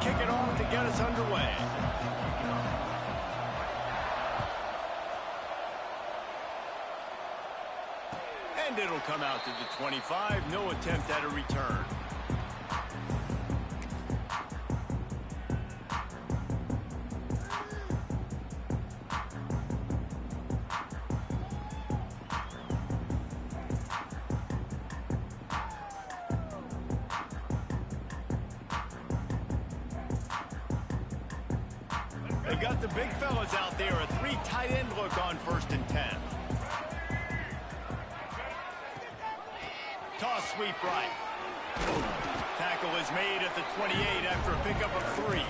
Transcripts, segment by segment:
kick it off to get us underway. And it'll come out to the 25. No attempt at a return. They've got the big fellas out there. A 3 tight end look on 1st and 10. Toss sweep right. Tackle is made at the 28 after a pickup of 3.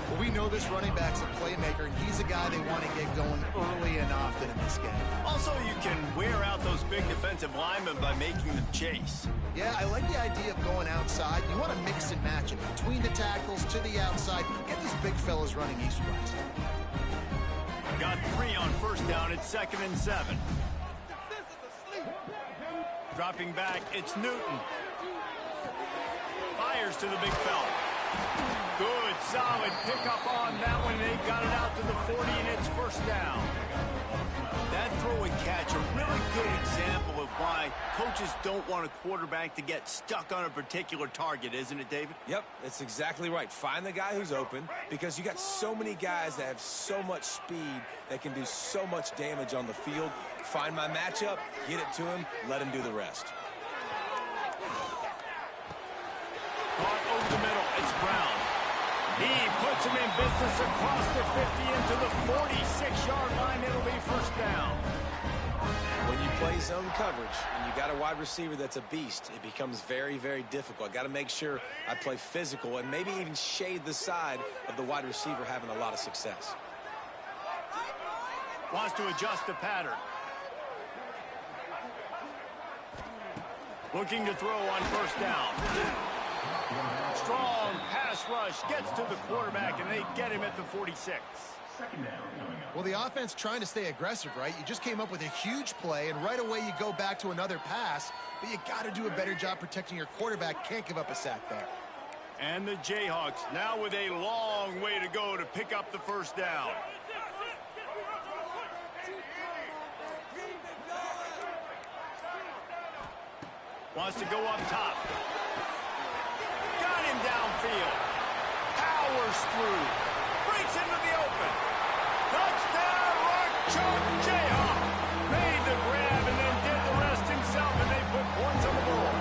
Well, we know this running back's a playmaker, and he's a guy they want to get going early and often in this game. Also, you can wear out those big defensive linemen by making them chase. Yeah, I like the idea of going outside. You want to mix and match it between the tackles to the outside. Get these big fellas running east-west. Got 3 on 1st down. It's 2nd and 7. Dropping back, it's Newton. Fires to the big fella. Good, solid pickup on that one. They've got it out to the 40, and it's 1st down. That throw and catch, a really good example of why coaches don't want a quarterback to get stuck on a particular target, isn't it, David? Yep, that's exactly right. Find the guy who's open, because you got so many guys that have so much speed that can do so much damage on the field. Find my matchup, get it to him, let him do the rest. Caught over the middle, it's Brown. He puts him in business across the 50 into the 46-yard line. It'll be 1st down. When you play zone coverage and you got a wide receiver that's a beast, it becomes very, very difficult. Got to make sure I play physical and maybe even shade the side of the wide receiver having a lot of success. Wants to adjust the pattern. Looking to throw on 1st down. Strong pass rush gets to the quarterback, and they get him at the 46. Well, the offense trying to stay aggressive, right? You just came up with a huge play, and right away you go back to another pass, but you got to do a better job protecting your quarterback. Can't give up a sack there. And the Jayhawks now with a long way to go to pick up the 1st down. Wants to go up top. Got him downfield. Powers through. Breaks into the open. Touchdown, Rock Jayhawk. Made the grab and then did the rest himself, and they put points on the board.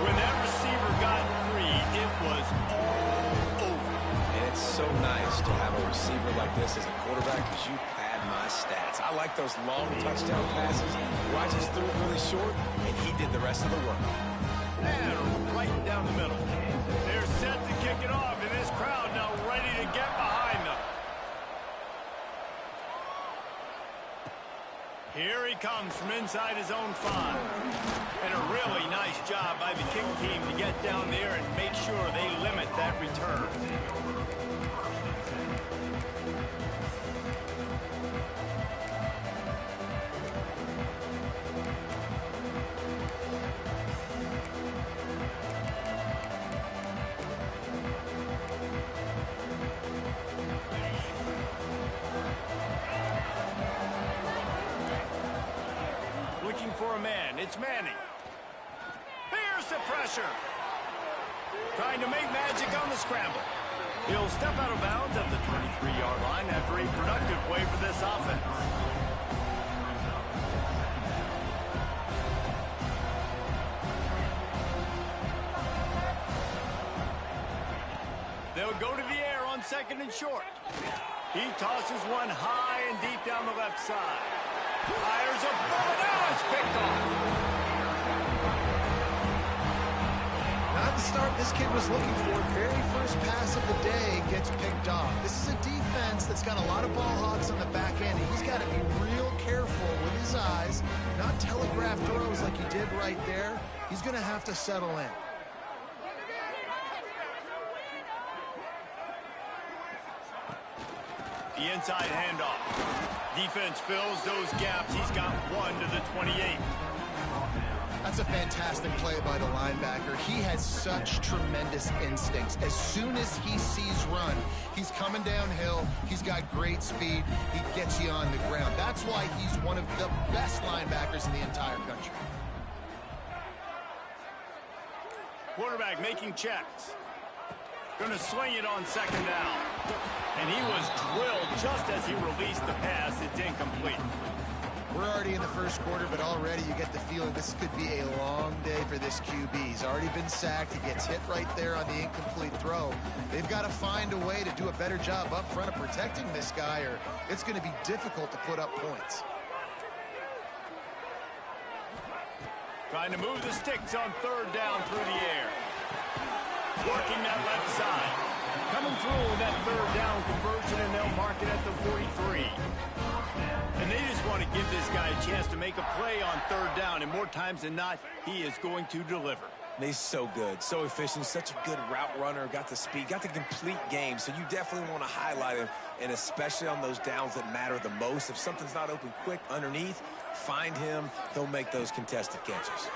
When that receiver got 3, it was all over. And it's so nice to have a receiver like this as a quarterback because you pad my stats. I like those long touchdown passes where I just threw it really short, and he did the rest of the work. And right down the middle. They're set to kick it off, and this crowd now ready to get behind them. Here he comes from inside his own 5. And a really nice job by the kick team to get down there and make sure they limit that return. For a man, it's Manning. Here's the pressure. Trying to make magic on the scramble. He'll step out of bounds at the 23-yard line after a productive play for this offense. They'll go to the air on 2nd and short. He tosses one high and deep down the left side. Fires a ball. Now it's picked off. Not the start this kid was looking for. Very first pass of the day gets picked off. This is a defense that's got a lot of ball hawks on the back end, and he's got to be real careful with his eyes, not telegraph throws like he did right there. He's going to have to settle in. The inside handoff. Defense fills those gaps. He's got 1 to the 28. That's a fantastic fantastic play by the linebacker. He has such tremendous instincts. As soon as he sees run, he's coming downhill. He's got great speed. He gets you on the ground. That's why he's one of the best linebackers in the entire country. Quarterback making checks. Going to swing it on second down. And he was drilled just as he released the pass. It's incomplete. We're already in the first quarter, but already you get the feeling this could be a long day for this QB. He's already been sacked. He gets hit right there on the incomplete throw. They've got to find a way to do a better job up front of protecting this guy, or it's going to be difficult to put up points. Trying to move the sticks on third down through the air. Working that left side. Coming through with that third down conversion, and they'll mark it at the 43. And they just want to give this guy a chance to make a play on third down, and more times than not, he is going to deliver. He's so good, so efficient, such a good route runner, got the speed, got the complete game, so you definitely want to highlight him, and especially on those downs that matter the most. If something's not open quick underneath, find him, he'll make those contested catches.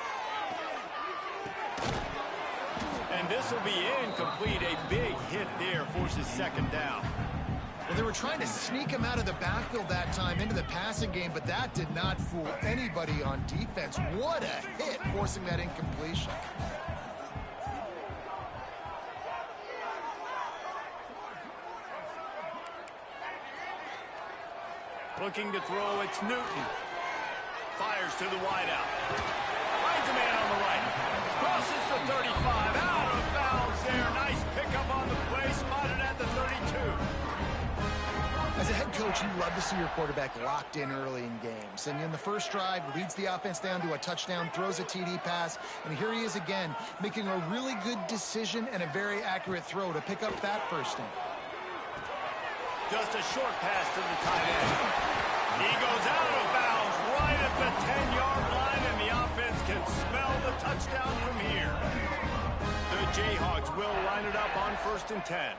And this will be incomplete. A big hit there forces second down. Well, they were trying to sneak him out of the backfield that time into the passing game, but that did not fool anybody on defense. What a hit, forcing that incompletion. Looking to throw, it's Newton. Fires to the wideout. Finds a man on the right. Crosses the 35. Out of bounds there. Nice pickup on the play. Spotted at the 32. As a head coach, you love to see your quarterback locked in early in games. And in the first drive, leads the offense down to a touchdown, throws a TD pass, and here he is again, making a really good decision and a very accurate throw to pick up that first down. Just a short pass to the tight end. He goes out of bounds right at the 10-yard line, and the offense can smell the touchdown from here. The Jayhawks will line it up on 1st and 10.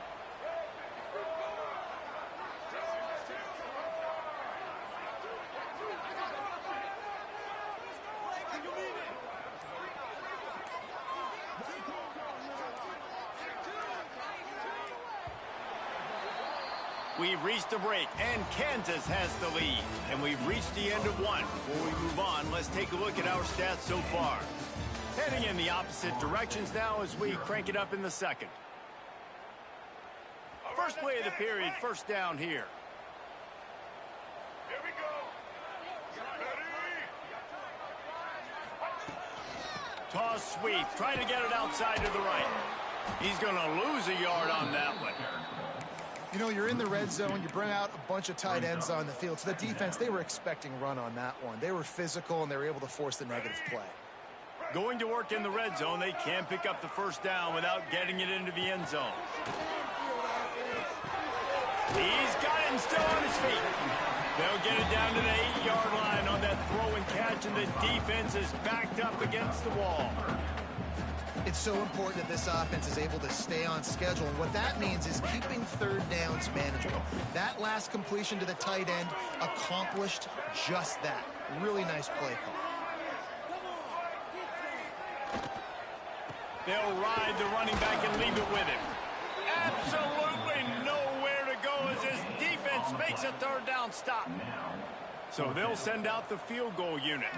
We've reached a break, and Kansas has the lead. And we've reached the end of one. Before we move on, let's take a look at our stats so far. Heading in the opposite directions now as we crank it up in the second. First play of the period, first down here. Here we go. Ready? Toss sweep, trying to get it outside to the right. He's going to lose a yard on that one. You know, you're in the red zone, you bring out a bunch of tight ends on the field. So the defense, they were expecting run on that one. They were physical, and they were able to force the negative play. Going to work in the red zone, they can't pick up the first down without getting it into the end zone. He's got him still on his feet. They'll get it down to the 8-yard line on that throw and catch, and the defense is backed up against the wall. It's so important that this offense is able to stay on schedule, and what that means is keeping third downs manageable. That last completion to the tight end accomplished just that. Really nice play call. They'll ride the running back and leave it with him. Absolutely nowhere to go as his defense makes a third down stop. So they'll send out the field goal unit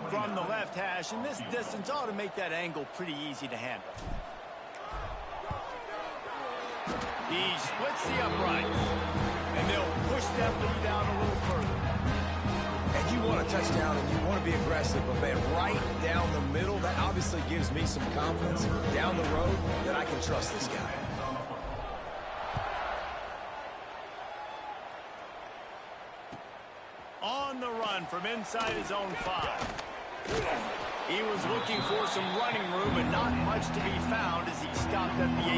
from the left hash, and this distance ought to make that angle pretty easy to handle. He splits the uprights, and they'll push that lead down a little further. And you want a touchdown, and you want to be aggressive, but man, right down the middle, that obviously gives me some confidence down the road that I can trust this guy. On the run from inside his own 5. He was looking for some running room, but not much to be found as he stopped at the 18.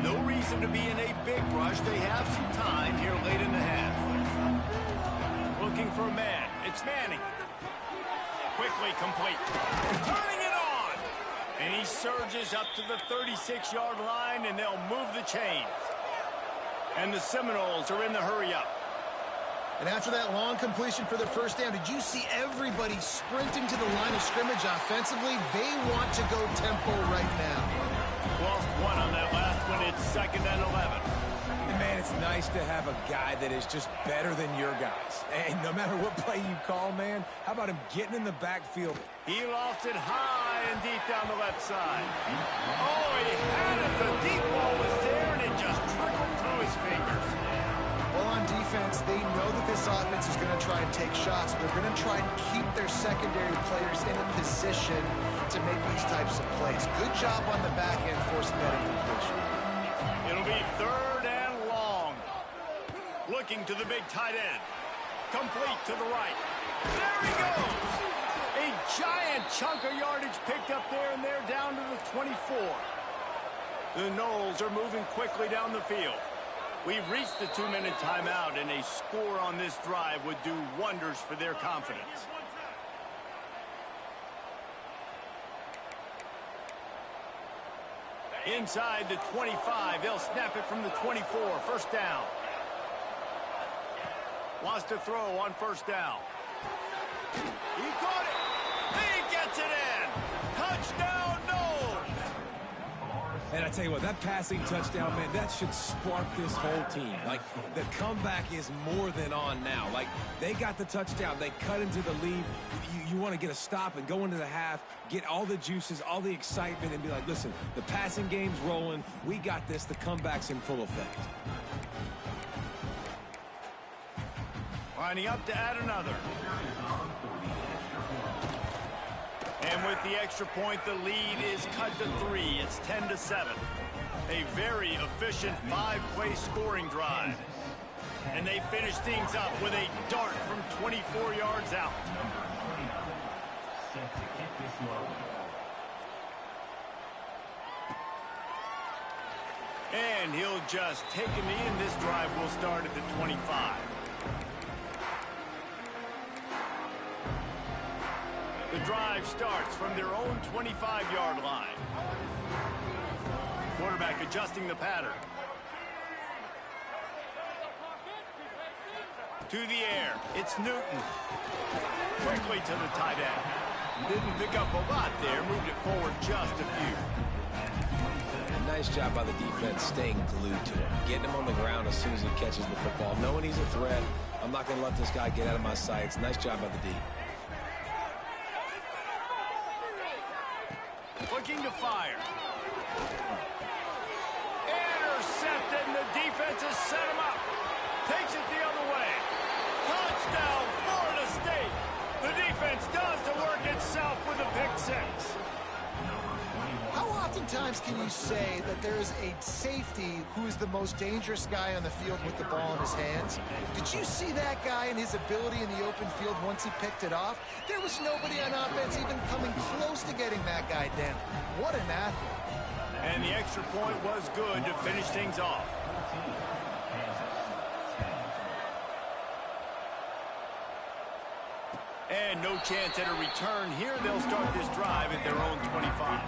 No reason to be in a big rush. They have some time here late in the half. Looking for a man. It's Manning. Quickly complete. Turning it on. And he surges up to the 36-yard line, and they'll move the chains. And the Seminoles are in the hurry-up. And after that long completion for the first down, did you see everybody sprinting to the line of scrimmage offensively? They want to go tempo right now. Lost one on that last one. It's 2nd and 11. And man, it's nice to have a guy that is just better than your guys. And no matter what play you call, man, how about him getting in the backfield? He lost it high and deep down the left side. Oh, he had it. The deep ball was there, and it just trickled through his fingers. Well, on defense, they know that this offense is going to try and take shots. They're going to try and keep their secondary players in a position to make these types of plays. Good job on the back end forcing that incompletion. It'll be 3rd and long. Looking to the big tight end. Complete to the right. There he goes. A giant chunk of yardage picked up there, and they're down to the 24. The Noles are moving quickly down the field. We've reached the 2-minute timeout, and a score on this drive would do wonders for their confidence. Inside the 25, they'll snap it from the 24, 1st down. Wants to throw on 1st down. He caught it. He gets it in. Touchdown, Noles. And I tell you what, that passing touchdown, man, that should spark this whole team. Like, the comeback is more than on now. Like, they got the touchdown. They cut into the lead. You want to get a stop and go into the half, get all the juices, all the excitement, and be like, listen, the passing game's rolling. We got this. The comeback's in full effect. Lining up to add another. And with the extra point, the lead is cut to 3. It's 10-7. A very efficient 5-play scoring drive. And they finish things up with a dart from 24 yards out. And he'll just take a knee, and this drive will start at the 25. The drive starts from their own 25-yard line. Quarterback adjusting the pattern. To the air, it's Newton. Quickly to the tight end. Didn't pick up a lot there, moved it forward just a few. Nice job by the defense staying glued to him, getting him on the ground as soon as he catches the football, knowing he's a threat. I'm not going to let this guy get out of my sights. Nice job by the D. Looking to fire. Intercepted, and the defense has set him up. Takes it the other way. Touchdown, Florida State. The defense does the work itself with a pick 6. How oftentimes can you say that there is a safety who is the most dangerous guy on the field with the ball in his hands? Did you see that guy and his ability in the open field once he picked it off? There was nobody on offense even coming close to getting that guy down. What an athlete. And the extra point was good to finish things off. And no chance at a return here. They'll start this drive at their own 25.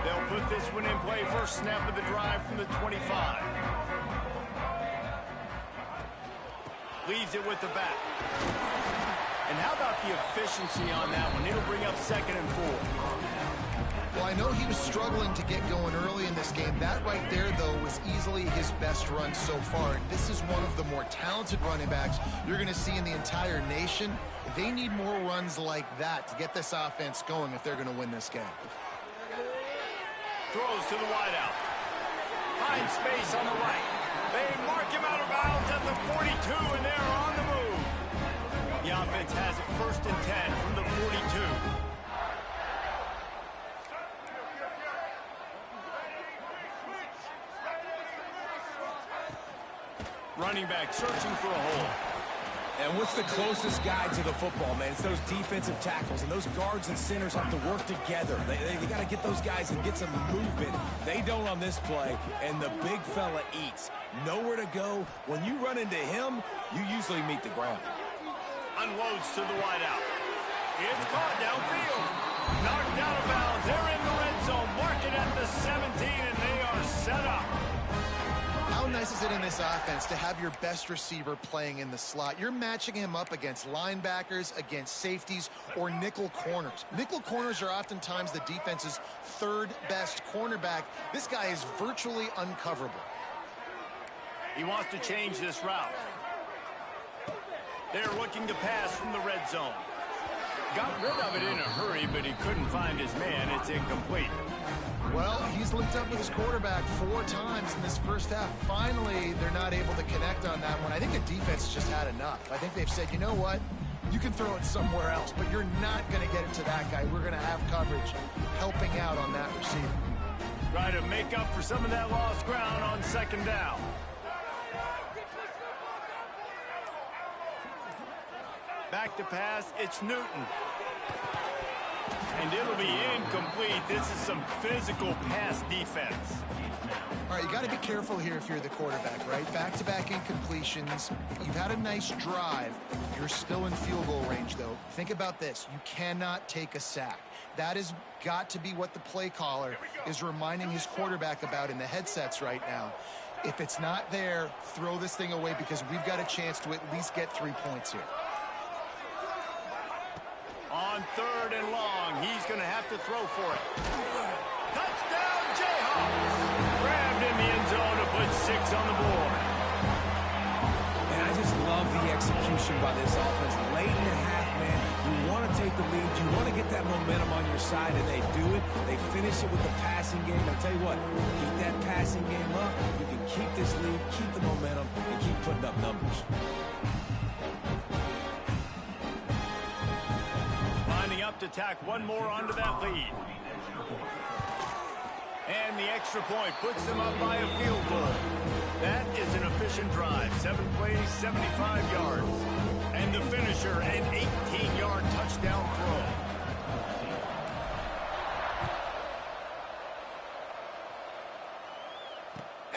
They'll put this one in play. First snap of the drive from the 25. Leaves it with the back. And how about the efficiency on that one? It'll bring up 2nd and 4. Well, I know he was struggling to get going early in this game. That right there, though, was easily his best run so far. This is one of the more talented running backs you're going to see in the entire nation. They need more runs like that to get this offense going if they're going to win this game. Throws to the wideout. Finds space on the right. They mark him out of bounds at the 42, and they're on the move. The offense has it 1st and 10 from the 42. Running back searching for a hole. And what's the closest guy to the football, man? It's those defensive tackles, and those guards and centers have to work together. They got to get those guys and get some movement. They don't on this play, and the big fella eats. Nowhere to go. When you run into him, you usually meet the ground. Unloads to the wideout. It's caught downfield. Knocked out of bounds. They're in the red zone. Mark it at the this offense to have your best receiver playing in the slot. You're matching him up against linebackers, against safeties, or nickel corners. Nickel corners are oftentimes the defense's third best cornerback. This guy is virtually uncoverable. He wants to change this route. They're looking to pass from the red zone. Got rid of it in a hurry, but he couldn't find his man. It's incomplete. Well, he's linked up with his quarterback 4 times in this first half. Finally, they're not able to connect on that one. I think the defense just had enough. I think they've said, you know what? You can throw it somewhere else, but you're not going to get it to that guy. We're going to have coverage helping out on that receiver. Try to make up for some of that lost ground on second down. Back to pass, it's Newton. And it'll be incomplete. This is some physical pass defense. All right, you got to be careful here if you're the quarterback, right? Back-to-back incompletions. You've had a nice drive. You're still in field goal range, though. Think about this. You cannot take a sack. That has got to be what the play caller is reminding his quarterback about in the headsets right now. If it's not there, throw this thing away because we've got a chance to at least get 3 points here. On third and long, he's going to have to throw for it. Touchdown, Jayhawks! Grabbed in the end zone to put 6 on the board. And I just love the execution by this offense. Late in the half, man, you want to take the lead. You want to get that momentum on your side, and they do it. They finish it with the passing game. I'll tell you what, keep that passing game up. You can keep this lead, keep the momentum, and keep putting up numbers. Up to tack one more onto that lead. And the extra point puts them up by a field goal. That is an efficient drive. 7 plays, 75 yards. And the finisher, an 18-yard touchdown throw.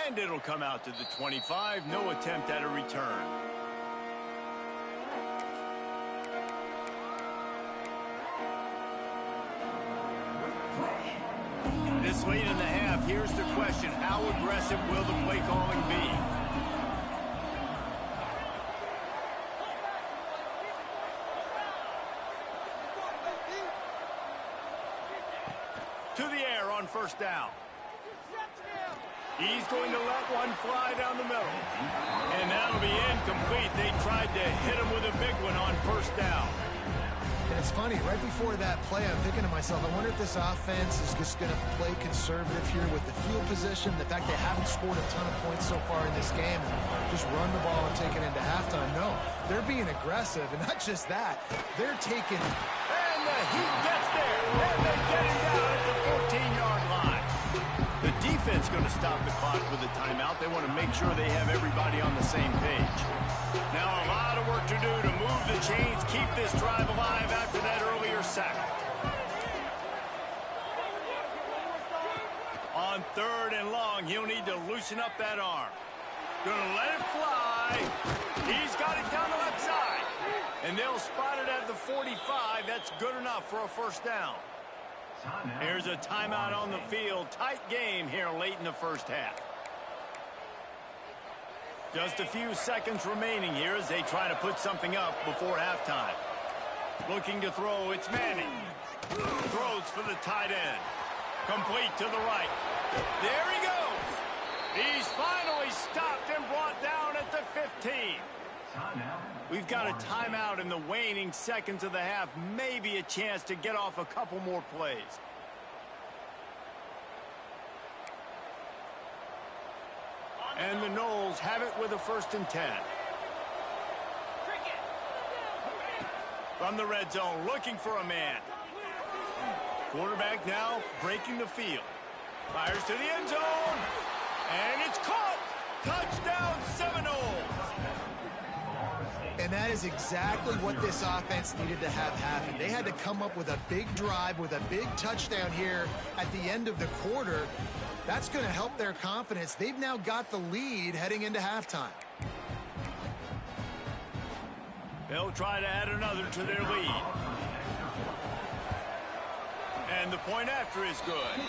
And it'll come out to the 25. No attempt at a return. This late in the half, here's the question. How aggressive will the play calling be? To the air on first down. He's going to let one fly down the middle. And that'll be incomplete. They tried to hit him with a big one on first down. And it's funny, right before that play, I'm thinking to myself, I wonder if this offense is just going to play conservative here with the field position, the fact they haven't scored a ton of points so far in this game, and just run the ball and take it into halftime. No, they're being aggressive, and not just that, they're taking... And the heat gets there, and they get him down at the 14-yard line. The defense going to stop the clock with a timeout. They want to make sure they have everybody on the same page. Now a lot of work to do to move the chains, keep this drive alive after that earlier sack. On third and long, he'll need to loosen up that arm. Gonna let it fly. He's got it down the left side. And they'll spot it at the 45. That's good enough for a first down. Here's a timeout on the field. Tight game here late in the first half. Just a few seconds remaining here as they try to put something up before halftime. Looking to throw, it's Manning. Throws for the tight end. Complete to the right. There he goes. He's finally stopped and brought down at the 15. We've got a timeout in the waning seconds of the half. Maybe a chance to get off a couple more plays. And the Knowles have it with a 1st and 10. From the red zone, looking for a man. Quarterback now breaking the field. Fires to the end zone. And it's caught. Touchdown, Seminoles. And that is exactly what this offense needed to have happen. They had to come up with a big drive with a big touchdown here at the end of the quarter. That's going to help their confidence. They've now got the lead heading into halftime. They'll try to add another to their lead. And the point after is good.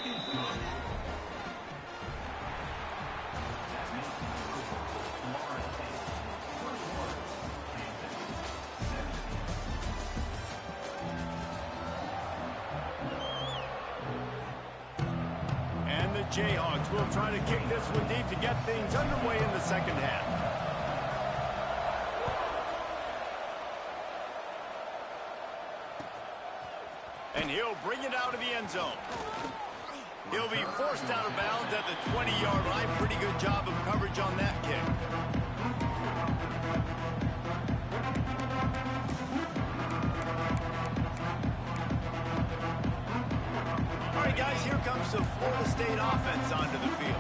And the Jayhawks will try to kick this one deep to get things underway in the second half. And he'll bring it out of the end zone. He'll be forced out of bounds at the 20-yard line. Pretty good job of coverage on that kick. All right, guys, here comes the Florida State offense onto the field.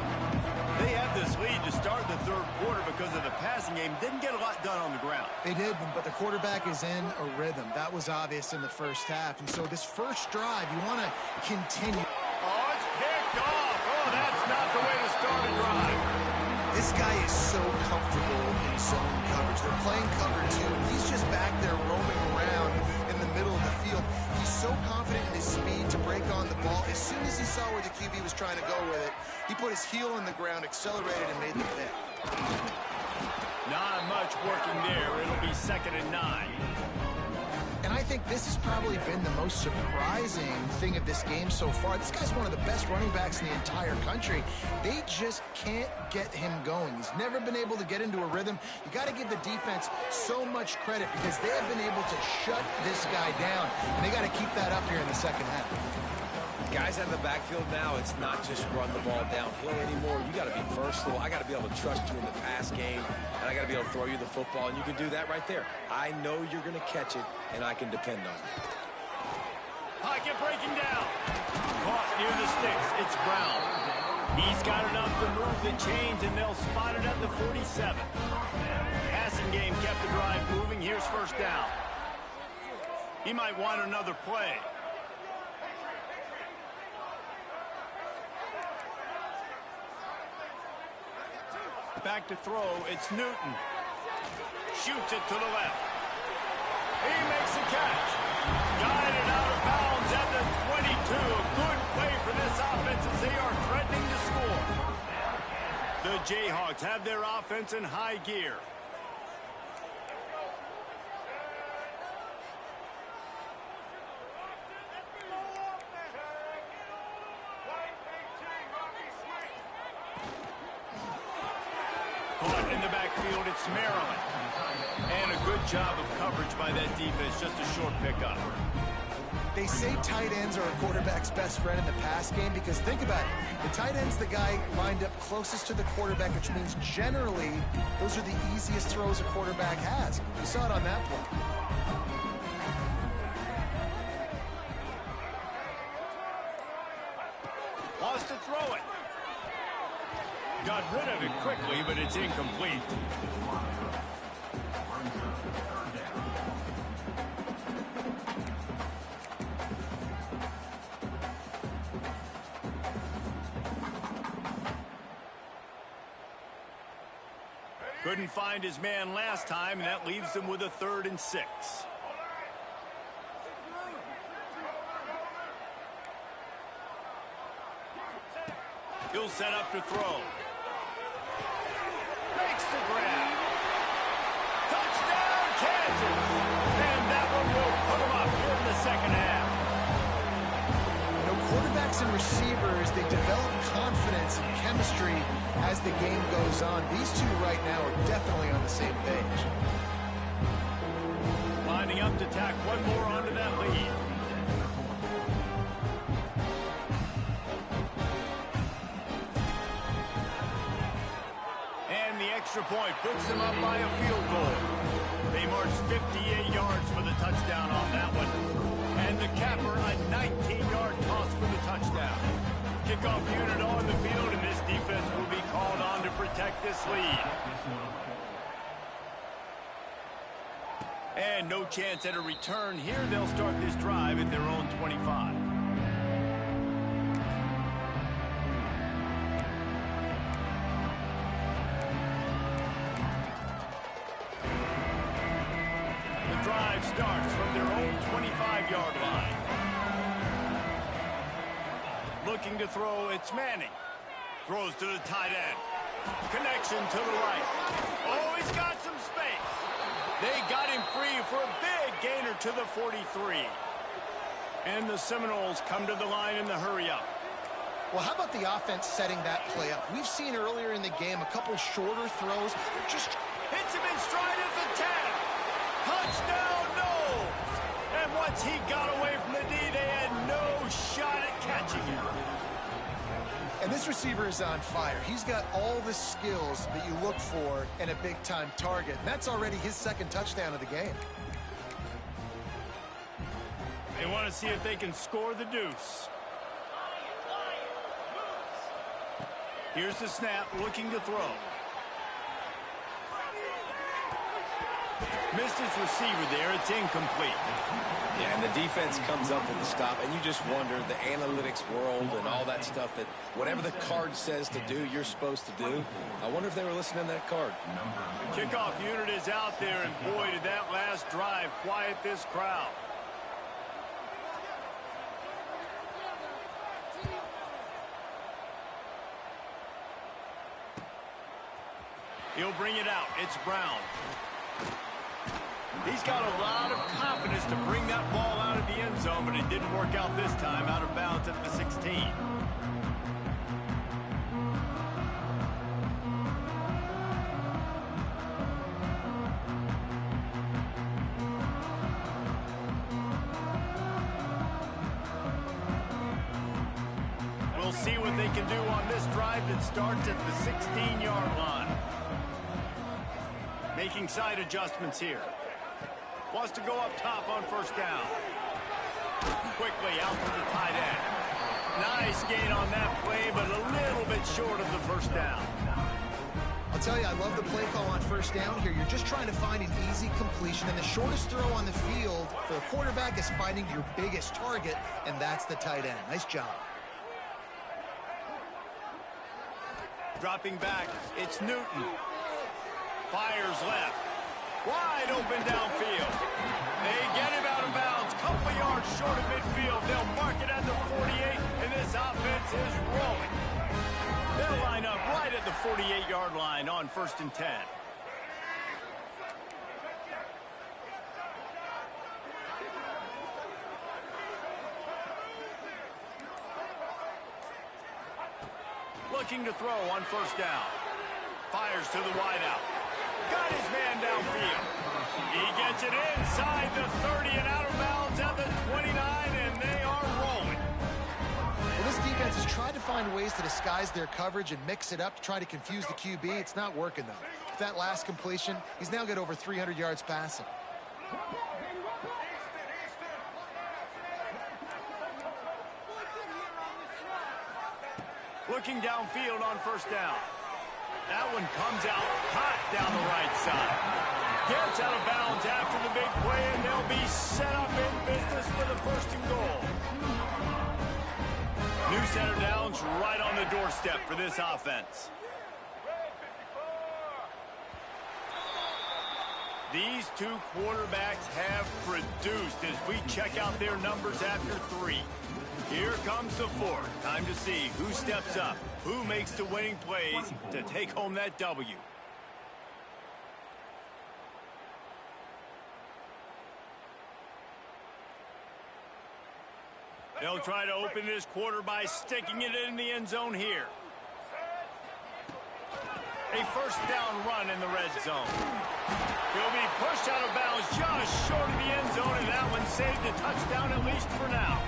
They had this lead to start the third quarter because of the passing game. Didn't get a lot done on the ground. They did, but the quarterback is in a rhythm. That was obvious in the first half. And so this first drive, you want to continue. Oh, it's picked off. Oh, that's not the way to start a drive. This guy is so comfortable in zone coverage. They're playing cover two. He's just back there roaming around in the middle of the field. He's so confident in his speed to break on the ball. As soon as he saw where the QB was trying to go with it, he put his heel in the ground, accelerated, and made the pick. Not much working there. It'll be 2nd and 9. And I think this has probably been the most surprising thing of this game so far. This guy's one of the best running backs in the entire country. They just can't get him going. He's never been able to get into a rhythm. You got to give the defense so much credit because they have been able to shut this guy down. And they got to keep that up here in the second half. Guys out of the backfield now, it's not just run the ball downhill anymore. You got to be versatile. I got to be able to trust you in the pass game, and I got to be able to throw you the football, and you can do that right there. I know you're going to catch it, and I can depend on it. Pocket breaking down. Caught near the sticks. It's Brown. He's got enough to move the chains, and they'll spot it at the 47. Passing game kept the drive moving. Here's first down. He might want another play. Back to throw, it's Newton. Shoots it to the left. He makes the catch. Guided out of bounds at the 22. A good play for this offense as they are threatening to score. The Jayhawks have their offense in high gear. Caught in the backfield, it's Maryland. And a good job of coverage by that defense, just a short pickup. They say tight ends are a quarterback's best friend in the pass game because think about it. The tight end's the guy lined up closest to the quarterback, which means generally those are the easiest throws a quarterback has. You saw it on that play. Wants to throw it. Got rid of it quickly, but it's incomplete. Couldn't find his man last time, and that leaves him with a 3rd and 6. He'll set up to throw. Makes the grab. Touchdown, Kansas! And that one will put him up here in the second half. You know, quarterbacks and receivers, they develop confidence and chemistry as the game goes on. These two right now are definitely on the same page. Lining up to tack one more onto that lead. And the extra point puts them up by a field goal. They march 58 yards for the touchdown on that one. And the capper, a 19-yard toss for the touchdown. Kickoff unit on the field, and this defense will be called on to protect this lead. And no chance at a return here. They'll start this drive at their own 25. The drive starts from their own 25-yard line. Looking to throw, it's Manning. Throws to the tight end. Connection to the right. Oh, he's got some space. They got him free for a big gainer to the 43. And the Seminoles come to the line in the hurry-up. Well, how about the offense setting that play up? We've seen earlier in the game a couple shorter throws. They're just hits him in stride at the 10. Touchdown, no! And once he got away from the D, they had no shot at catching him. And this receiver is on fire. He's got all the skills that you look for in a big-time target. And that's already his second touchdown of the game. They want to see if they can score the deuce. Here's the snap, looking to throw. Missed his receiver there. It's incomplete. Yeah, and the defense comes up with the stop, and you just wonder, the analytics world and all that stuff, that whatever the card says to do, you're supposed to do. I wonder if they were listening to that card. The kickoff unit is out there, and boy, did that last drive quiet this crowd. He'll bring it out. It's Brown. He's got a lot of confidence to bring that ball out of the end zone, but it didn't work out this time, out of bounds at the 16. We'll see what they can do on this drive that starts at the 16-yard line. Making side adjustments here. Wants to go up top on first down. Quickly out to the tight end. Nice gain on that play, but a little bit short of the first down. I'll tell you, I love the play call on first down here. You're just trying to find an easy completion, and the shortest throw on the field for a quarterback is finding your biggest target, and that's the tight end. Nice job. Dropping back, it's Newton. Fires left. Wide open downfield. They get him out of bounds. Couple yards short of midfield. They'll mark it at the 48, and this offense is rolling. They'll line up right at the 48-yard line on 1st and 10. Looking to throw on first down. Fires to the wideout. Got his man downfield. He gets it inside the 30 and out of bounds at the 29, and they are rolling. Well, this defense has tried to find ways to disguise their coverage and mix it up to try to confuse the QB. It's not working, though. With that last completion, he's now got over 300 yards passing. Looking downfield on first down. That one comes out hot down the right side. Gets out of bounds after the big play, and they'll be set up in business for the 1st and goal. New center downs right on the doorstep for this offense. These two quarterbacks have produced as we check out their numbers after 3. Here comes the 4th. Time to see who steps up, who makes the winning plays to take home that W. They'll try to open this quarter by sticking it in the end zone here. A first down run in the red zone. He'll be pushed out of bounds just short of the end zone, and that one saved a touchdown at least for now.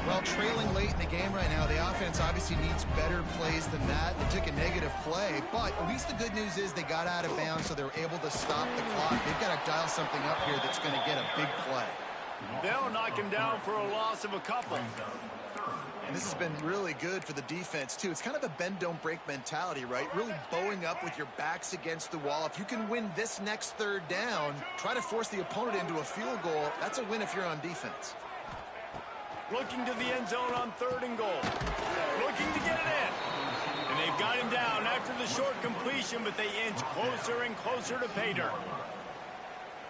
Well, trailing late in the game right now, the offense obviously needs better plays than that. They took a negative play, but at least the good news is they got out of bounds, so they're able to stop the clock. They've got to dial something up here that's going to get a big play. They'll knock him down for a loss of a couple. And this has been really good for the defense, too. It's kind of a bend-don't-break mentality, right? Really bowing up with your backs against the wall. If you can win this next third down, try to force the opponent into a field goal. That's a win if you're on defense. Looking to the end zone on 3rd and goal. Looking to get it in. And they've got him down after the short completion, but they inch closer and closer to pay dirt.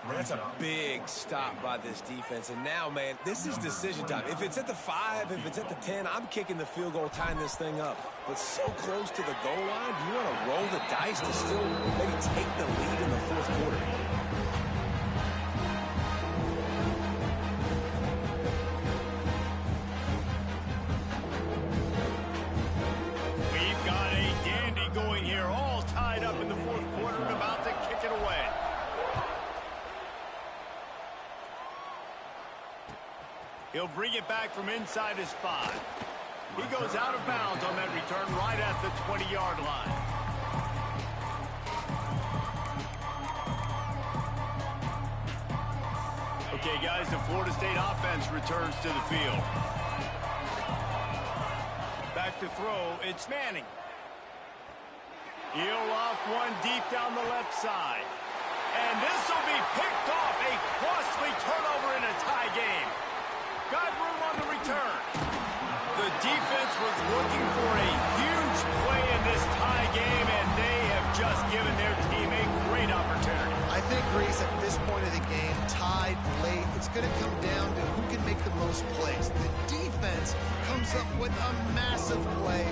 That's a big stop by this defense. And now, man, this is decision time. If it's at the 5, if it's at the 10, I'm kicking the field goal, tying this thing up. But so close to the goal line, do you want to roll the dice to still maybe take the lead in the fourth quarter? We've got a dandy going here, all tied up in the fourth quarter and about to kick it away. He'll bring it back from inside his 5. He goes out of bounds on that return right at the 20-yard line. Okay, guys, the Florida State offense returns to the field. Back to throw, it's Manning. He'll off one deep down the left side. And this will be picked off, a costly turnover in a tie game. Got room on the return. The defense was looking for a huge play in this tie game, and they have just given their team a great opportunity. I think, Reese, at this point of the game, tied late, it's going to come down to who can make the most plays. The defense comes up with a massive play,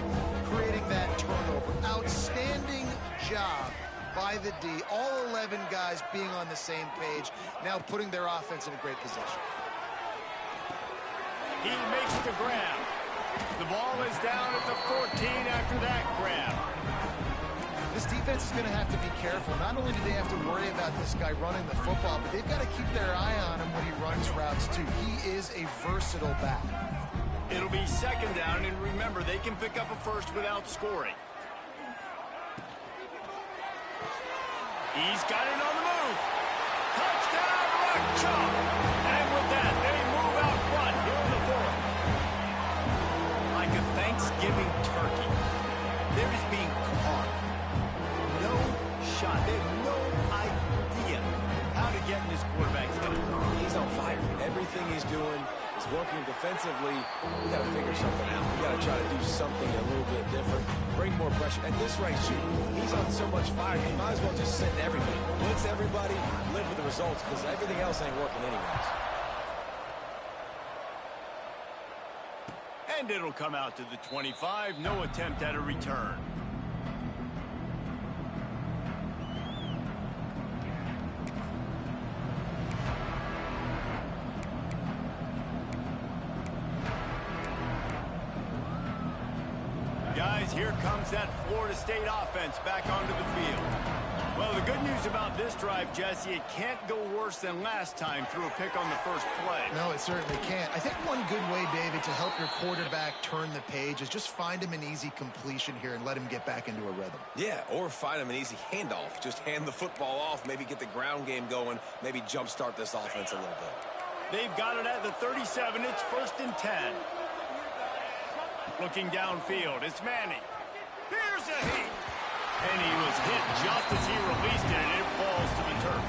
creating that turnover. Outstanding job by the D. All 11 guys being on the same page, now putting their offense in a great position. He makes the grab. The ball is down at the 14 after that grab. This defense is going to have to be careful. Not only do they have to worry about this guy running the football, but they've got to keep their eye on him when he runs routes too. He is a versatile back. It'll be second down, and remember, they can pick up a first without scoring. He's got it on the move. Touchdown, Rock. And with that, they move out front here in the fourth. Like a Thanksgiving turkey, they're just being caught. No shot. They have no idea how to get in this quarterback's head. He's on fire. Everything he's doing is working defensively. We got to figure something out. We got to try to do something a little bit different. Bring more pressure. At this rate, shoot, he's on so much fire, he might as well just send everybody. Blitz everybody, live with the results, because everything else ain't working anyways. And it'll come out to the 25. No attempt at a return. Guys, here comes that Florida State offense back onto the field. Well, the good news about this drive, Jesse, it can't go worse than last time through a pick on the first play. No, it certainly can't. I think one good way, David, to help your quarterback turn the page is just find him an easy completion here and let him get back into a rhythm. Yeah, or find him an easy handoff. Just hand the football off, maybe get the ground game going, maybe jumpstart this offense a little bit. They've got it at the 37. It's 1st and 10. Looking downfield, it's Manning. Here's a heat. And he was hit just as he released it, and it falls to the turf.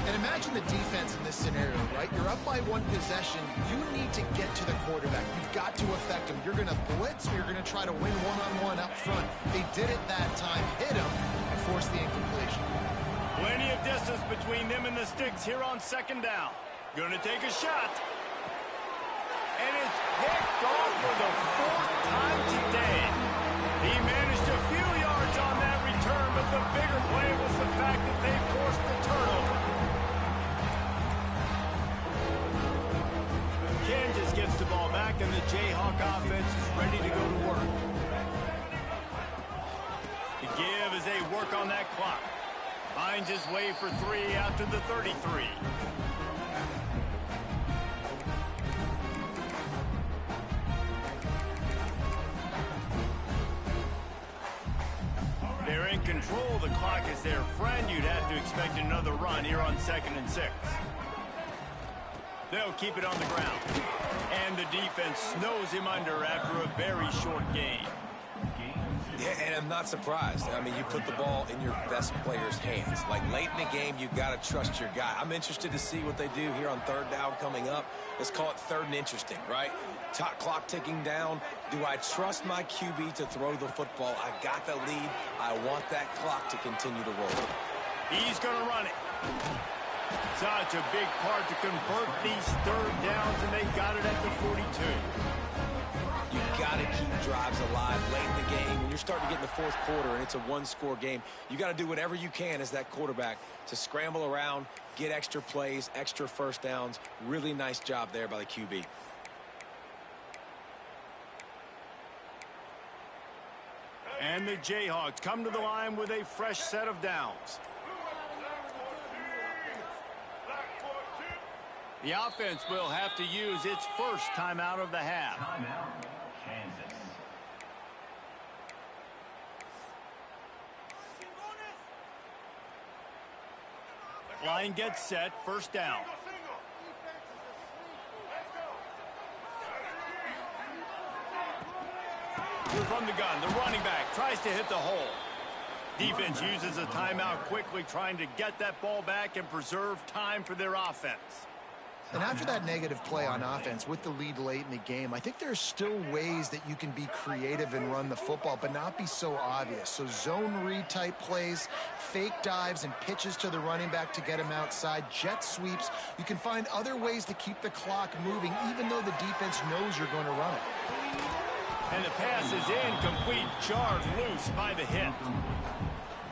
And imagine the defense in this scenario, right? You're up by one possession. You need to get to the quarterback. You've got to affect him. You're going to blitz, or you're going to try to win one-on-one up front. They did it that time, hit him, and forced the incompletion. Plenty of distance between them and the sticks here on second down. Going to take a shot. And it's picked off for the 4th time today. He managed a few yards on that return, but the bigger play was the fact that they forced the turnover. Kansas gets the ball back, and the Jayhawk offense is ready to go to work. The give as they work on that clock. Finds his way for 3 after the 33. They're in control. The clock is their friend. You'd have to expect another run here on 2nd and 6. They'll keep it on the ground. And the defense snows him under after a very short game. Yeah, and I'm not surprised. I mean, you put the ball in your best player's hands. Like, late in the game, you've got to trust your guy. I'm interested to see what they do here on 3rd down coming up. Let's call it 3rd and interesting, right? Clock ticking down. Do I trust my QB to throw the football? I got the lead. I want that clock to continue to roll. He's going to run it. Such a big part to convert these third downs, and they got it at the 42. You got to keep drives alive late in the game. When you're starting to get in the fourth quarter and it's a one-score game, you got to do whatever you can as that quarterback to scramble around, get extra plays, extra first downs. Really nice job there by the QB. And the Jayhawks come to the line with a fresh set of downs. The offense will have to use its first timeout of the half. Timeout, Kansas. Line gets set, first down. From the gun, the running back tries to hit the hole. Defense uses a timeout quickly, trying to get that ball back and preserve time for their offense. And after that negative play on offense with the lead late in the game, I think there's still ways that you can be creative and run the football, but not be so obvious. So zone read type plays, fake dives and pitches to the running back to get him outside, jet sweeps. You can find other ways to keep the clock moving, even though the defense knows you're going to run it. And the pass is incomplete, jarred loose by the hit.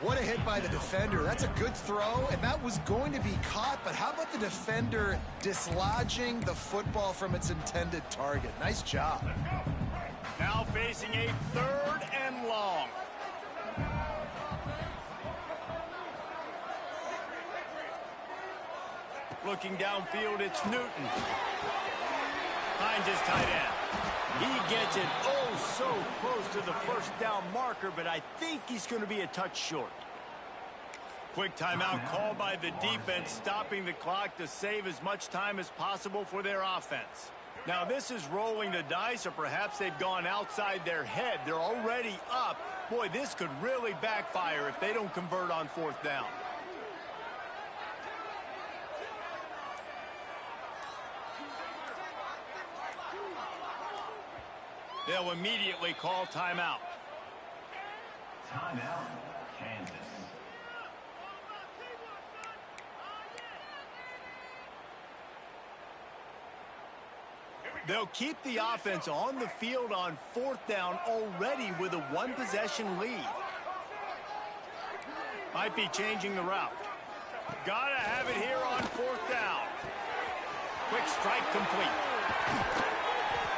What a hit by the defender. That's a good throw, and that was going to be caught, but how about the defender dislodging the football from its intended target? Nice job. Now facing a third and long. Looking downfield, it's Newton. Finds his tight end. He gets it oh so close to the first down marker, but I think he's going to be a touch short. Quick timeout called by the defense, stopping the clock to save as much time as possible for their offense. Now this is rolling the dice, or perhaps they've gone outside their head. They're already up. Boy, this could really backfire if they don't convert on fourth down. They'll immediately call timeout. Timeout, Kansas. They'll keep the offense on the field on fourth down already with a one-possession lead. Might be changing the route. Gotta have it here on fourth down. Quick strike complete.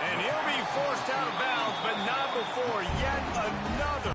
And he'll be forced out of bounds, but not before yet another.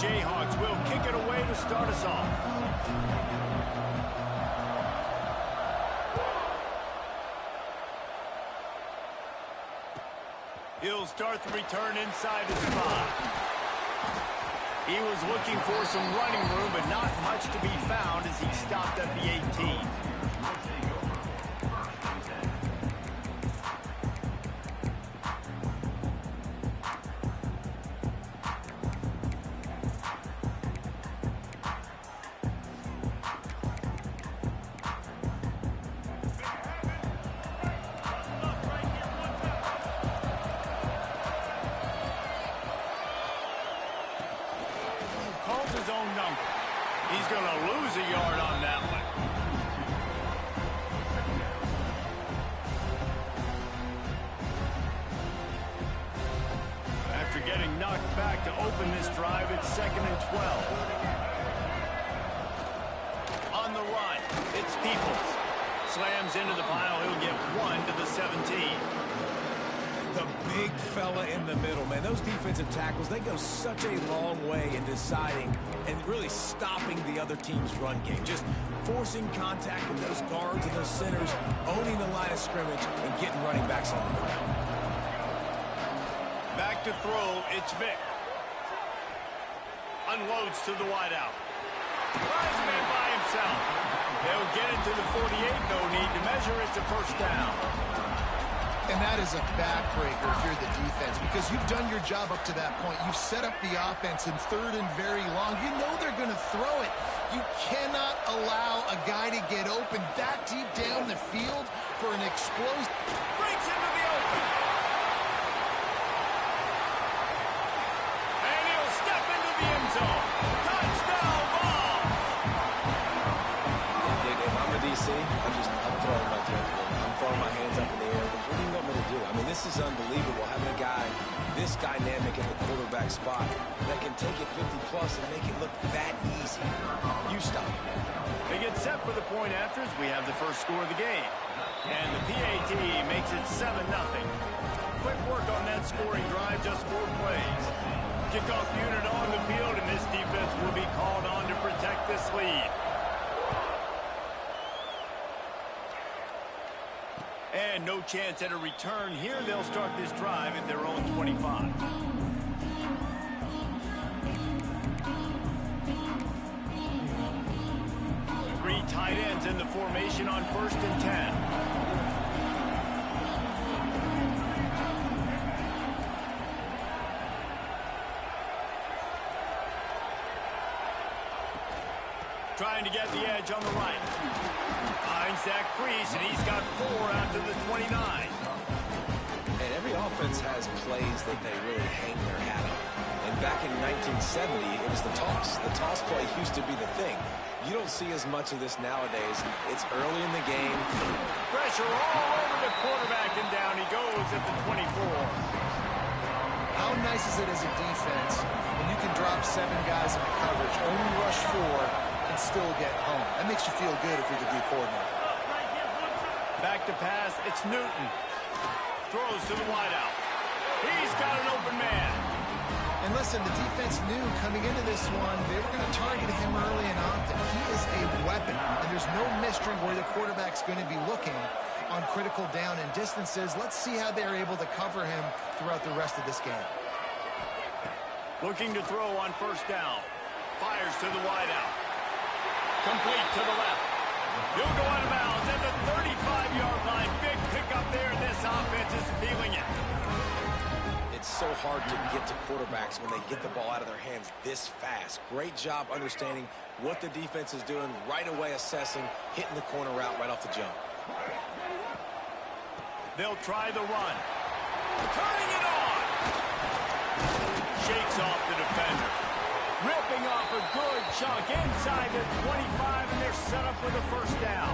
Jayhawks will kick it away to start us off. He'll start the return inside his spot. He was looking for some running room, but not much to be found as he stopped at the 18. His own number. He's going to lose a yard on that one. After getting knocked back to open this drive, it's 2nd and 12. On the run, it's Peoples. Slams into the pile. He'll get 1 to the 17. The big fella in the middle, man. Those defensive tackles, they go such a long way in deciding and really stopping the other team's run game. Just forcing contact with those guards and those centers, owning the line of scrimmage, and getting running backs on the ground. Back to throw, it's Vic. Unloads to the wideout. Drives man by himself. They'll get it to the 48, no need to measure. It's a first down. And that is a backbreaker if you're the defense, because you've done your job up to that point. You've set up the offense in 3rd and very long. You know they're going to throw it. You cannot allow a guy to get open that deep down the field for an explosive. Breaks into the open. And he'll step into the end zone. Touchdown ball. If I'm a DC, I'm throwing my throat. I'm throwing my hands up in the air. What do you want me to do? I mean, this is unbelievable, having a guy this dynamic in the quarterback spot that can take it 50-plus and make it look that easy. You stop. They get set for the point after as we have the first score of the game. And the PAT makes it 7-0. Quick work on that scoring drive, just 4 plays. Kickoff unit on the field, and this defense will be called on to protect this lead. And no chance at a return here. They'll start this drive at their own 25. Three tight ends in the formation on 1st and 10. Trying to get the edge on the right. Finds that crease, and he's got 4 out to the 29. And every offense has plays that they really hang their hat on. And back in 1970, it was the toss. The toss play used to be the thing. You don't see as much of this nowadays. It's early in the game. Pressure all over the quarterback, and down he goes at the 24. How nice is it as a defense when you can drop 7 guys in the coverage, only rush 4, and still get home? That makes you feel good if you're the D coordinator. Back to pass, it's Newton. Throws to the wideout. He's got an open man. And listen, the defense knew coming into this one, they were going to target him early and often. He is a weapon, and there's no mystery where the quarterback's going to be looking on critical down and distances. Let's see how they're able to cover him throughout the rest of this game. Looking to throw on 1st down. Fires to the wideout. Complete to the left. He'll go out of bounds at the 35-yard line. Big pickup there. This offense is feeling it. It's so hard to get to quarterbacks when they get the ball out of their hands this fast. Great job understanding what the defense is doing, right away assessing, hitting the corner route right off the jump. They'll try the run. Turning it on. Shakes off the defender. Ripping off a good chunk inside the 25, and they're set up with a 1st down.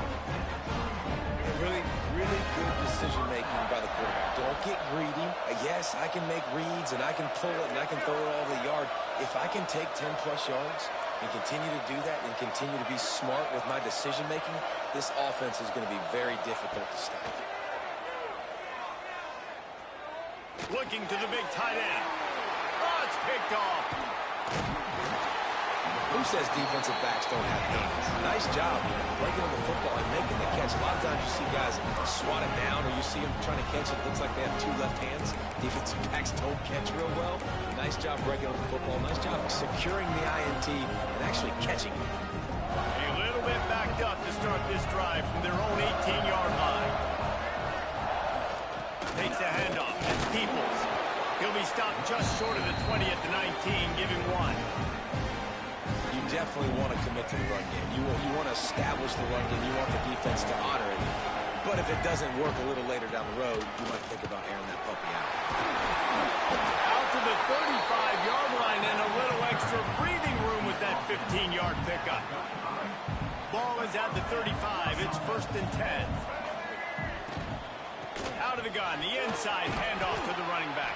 Really, really good decision-making by the quarterback. Don't get greedy. Yes, I can make reads, and I can pull it, and I can throw it all over the yard. If I can take 10-plus yards and continue to do that and continue to be smart with my decision-making, this offense is going to be very difficult to stop. Looking to the big tight end. Oh, it's picked off. Who says defensive backs don't have hands? Nice job breaking on the football and making the catch. A lot of times you see guys swat it down, or you see them trying to catch it. It looks like they have two left hands. Defensive backs don't catch real well. Nice job breaking on the football. Nice job securing the INT and actually catching it. A little bit backed up to start this drive from their own 18-yard line. Takes a handoff. That's Peoples. He'll be stopped just short of the 20 at the 19. Give him 1. You definitely want to commit to the run game. You want to establish the run game. You want the defense to honor it. But if it doesn't work a little later down the road, you might think about airing that puppy out. Out to the 35-yard line and a little extra breathing room with that 15-yard pickup. Ball is at the 35. It's 1st and 10. Out of the gun, the inside handoff to the running back.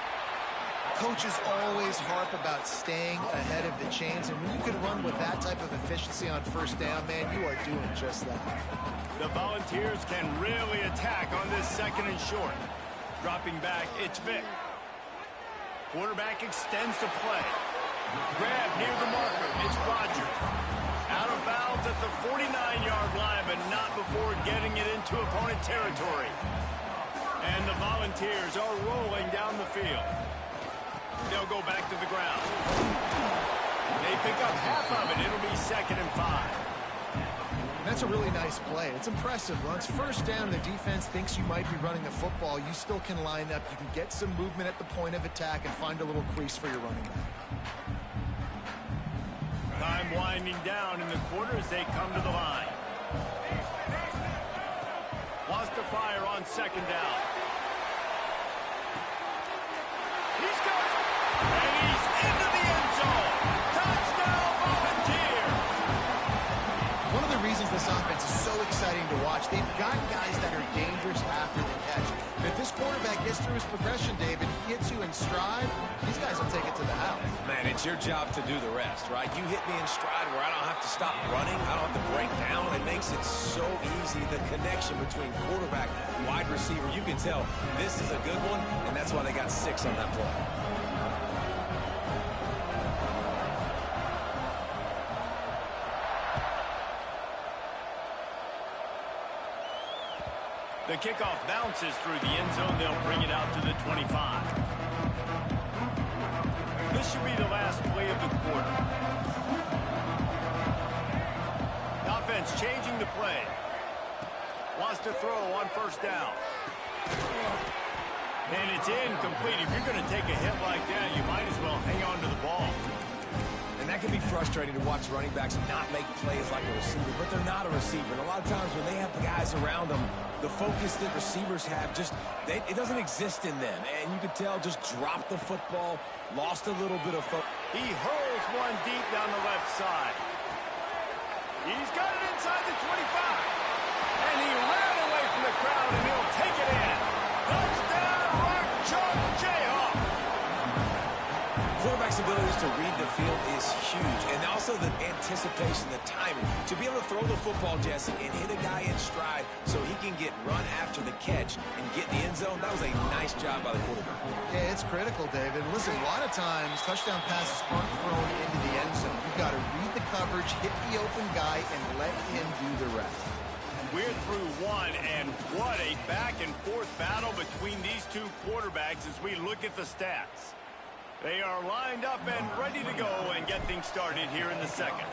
Coaches always harp about staying ahead of the chains, and when you can run with that type of efficiency on 1st down, man, you are doing just that. The Volunteers can really attack on this 2nd and short. Dropping back, it's Vick. Quarterback extends the play. Grab near the marker, it's Rodgers. Out of bounds at the 49-yard line, but not before getting it into opponent territory. And the Volunteers are rolling down the field. They'll go back to the ground. They pick up half of it. It'll be 2nd and 5. That's a really nice play. It's impressive. Once 1st down, the defense thinks you might be running the football. You still can line up. You can get some movement at the point of attack and find a little crease for your running back. Time winding down in the quarter as they come to the line. Wants to fire on 2nd down. He's got it. And he's into the end zone. Touchdown, Volunteers. One of the reasons this offense is so exciting to watch, they've got guys that are dangerous after the catch. And if this quarterback gets through his progression, David, gets you in stride, these guys will take it to the house. Man, it's your job to do the rest, right? You hit me in stride where I don't have to stop running. I don't have to break down. It makes it so easy. The connection between quarterback and wide receiver, you can tell this is a good one, and that's why they got 6 on that play. The kickoff bounces through the end zone. They'll bring it out to the 25. This should be the last play of the quarter. Offense changing the play. Wants to throw on 1st down. And it's incomplete. If you're going to take a hit like that, you might as well hang on to the ball. And that can be frustrating to watch running backs not make plays like a receiver, but they're not a receiver. And a lot of times when they have the guys around them, the focus that receivers have it doesn't exist in them. And you can tell just dropped the football, lost a little bit of focus. He hurls one deep down the left side. He's got it inside the 25. And he ran away from the crowd, and he'll take it in. Touchdown, Rock Chalk Jayhawk. Quarterback's abilities to read the field is huge. And also the anticipation, the timing. To be able to throw the football, Jesse, and hit a guy in stride so he can get run after the catch and get in the end zone, that was a nice job by the quarterback. Yeah, it's critical, David. Listen, a lot of times, touchdown passes aren't thrown into the end zone. You've got to read the coverage, hit the open guy, and let him do the rest. We're through one, and what a back-and-forth battle between these two quarterbacks as we look at the stats. They are lined up and ready to go and get things started here in the 2nd.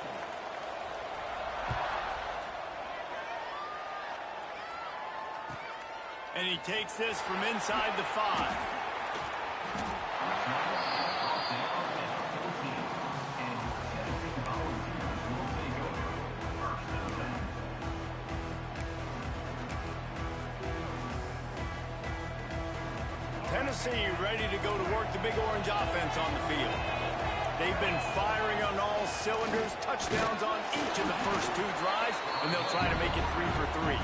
And he takes this from inside the 5. Tennessee ready to go to work the Big Orange offense on the field. They've been firing on all cylinders, touchdowns on each of the first 2 drives, and they'll try to make it 3 for 3.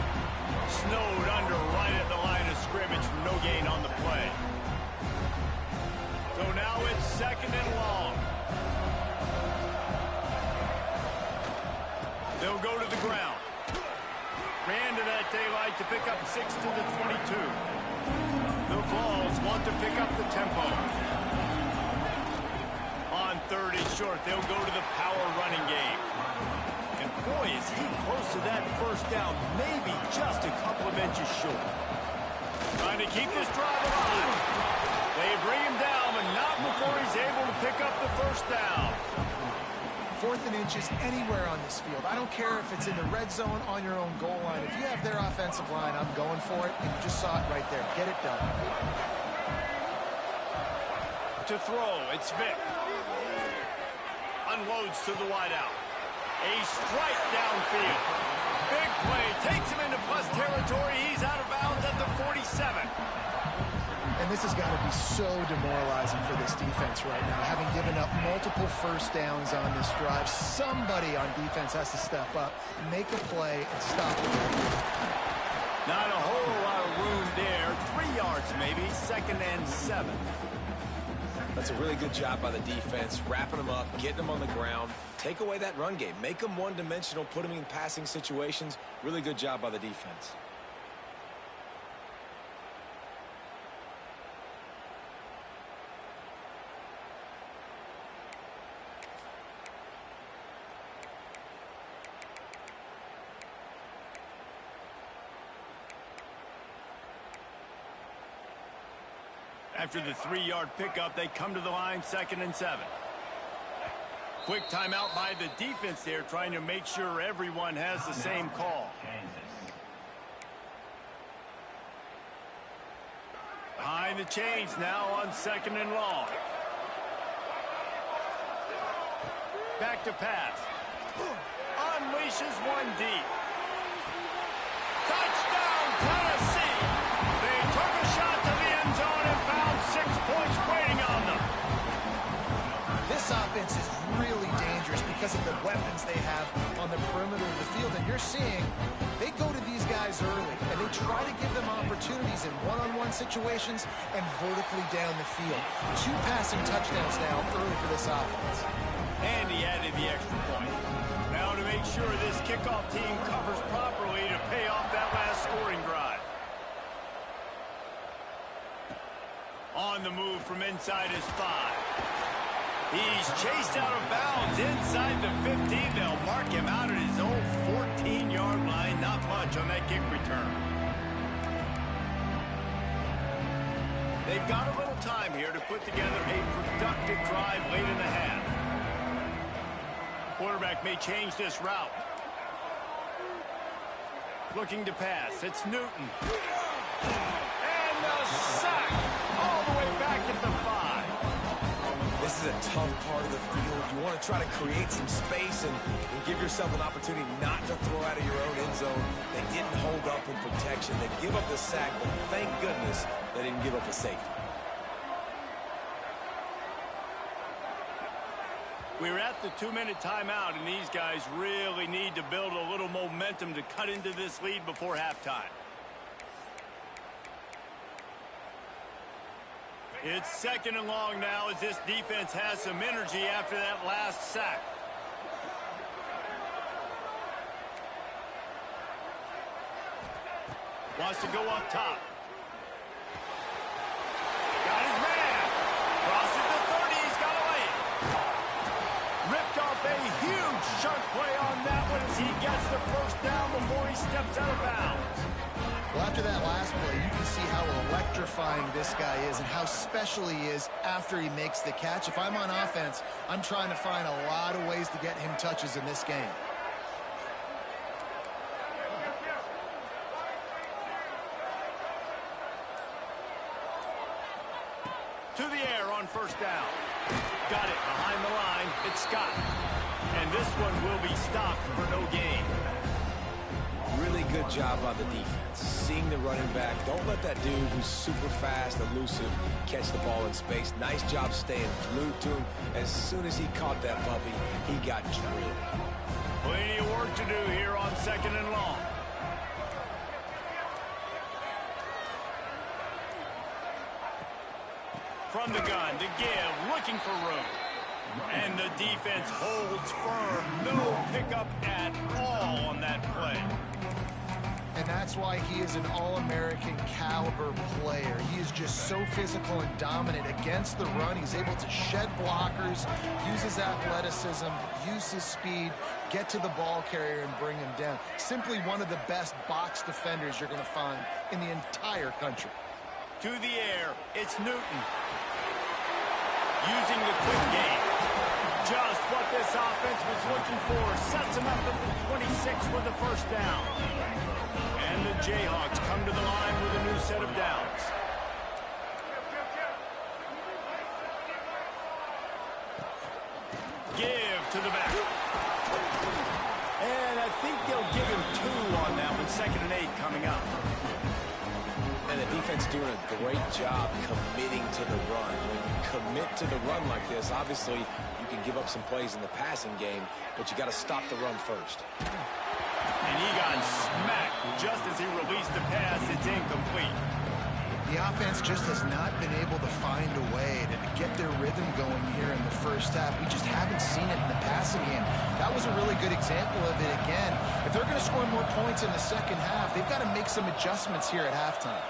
Snowed under right at the line of scrimmage for no gain on the play. So now it's 2nd and long. They'll go to the ground. Ran to that daylight to pick up 6 to the 22. The Vols want to pick up the tempo. On 3rd and short. They'll go to the power running game. And boy, is he close to that first down, maybe just a couple of inches short. Trying to keep this drive alive. They bring him down, but not before he's able to pick up the first down. 4th and inches anywhere on this field. I don't care if it's in the red zone, on your own goal line. If you have their offensive line, I'm going for it, and you just saw it right there. Get it done. To throw, it's Vick. Unloads to the wideout. A strike downfield. Big play, takes him into plus territory. He's out of bounds at the 47. And this has got to be so demoralizing for this defense right now. Having given up multiple first downs on this drive, somebody on defense has to step up, make a play, and stop the run. Not a whole lot of room there. 3 yards maybe, 2nd and 7. That's a really good job by the defense, wrapping them up, getting them on the ground. Take away that run game. Make them one-dimensional, put them in passing situations. Really good job by the defense. After the 3-yard pickup, they come to the line, 2nd and 7. Quick timeout by the defense there, trying to make sure everyone has the same call. Behind the chains now on 2nd and long. Back to pass. Unleashes one deep. Touchdown, Tennessee! They took a shot to the end zone and found 6 points waiting on them. This offense is really dangerous because of the weapons they have on the perimeter of the field. And you're seeing they go to these guys early, and they try to give them opportunities in one-on-one situations and vertically down the field. 2 passing touchdowns now early for this offense. And he added the extra point. Now to make sure this kickoff team covers properly to pay off that last scoring drive. On the move from inside his 5. He's chased out of bounds inside the 15. They'll mark him out at his own 14-yard line. Not much on that kick return. They've got a little time here to put together a productive drive late in the half. Quarterback may change this route. Looking to pass. It's Newton. And the sack all the way back at the 5. This is a tough part of the field. You want to try to create some space and give yourself an opportunity not to throw out of your own end zone. They didn't hold up in protection. They give up the sack, but thank goodness they didn't give up the safety. We're at the 2-minute timeout, and these guys really need to build a little momentum to cut into this lead before halftime. It's 2nd and long now as this defense has some energy after that last sack. Wants to go up top. Got his man. Crosses the 30. He's got away. Ripped off a huge sharp play on that one as he gets the first down before he steps out of bounds. Well, after that last play, you can see how electrifying this guy is and how special he is after he makes the catch. If I'm on offense, I'm trying to find a lot of ways to get him touches in this game. To the air on first down. Got it behind the line. It's Scott. And this one will be stopped for no gain. Really good job by the defense. Seeing the running back. Don't let that dude who's super fast, elusive, catch the ball in space. Nice job staying glued to him. As soon as he caught that puppy, he got drilled. Plenty of work to do here on 2nd and long. From the gun to give, looking for room. And the defense holds firm. No pickup at all on that play. And that's why he is an All-American caliber player. He is just so physical and dominant against the run. He's able to shed blockers, use his athleticism, use his speed, get to the ball carrier and bring him down. Simply one of the best box defenders you're going to find in the entire country. To the air, it's Newton. Using the quick game. Just what this offense was looking for. Sets him up at the 26 for the first down. And the Jayhawks come to the line with a new set of downs. Give to the back. And I think they'll give him 2 on that one. 2nd and 8 coming up. And the defense doing a great job committing to the run. When you commit to the run like this, obviously you can give up some plays in the passing game, but you got to stop the run first. And he got smacked just as he released the pass. It's incomplete. The offense just has not been able to find a way to get their rhythm going here in the first half. We just haven't seen it in the passing game. That was a really good example of it again. If they're going to score more points in the second half, they've got to make some adjustments here at halftime.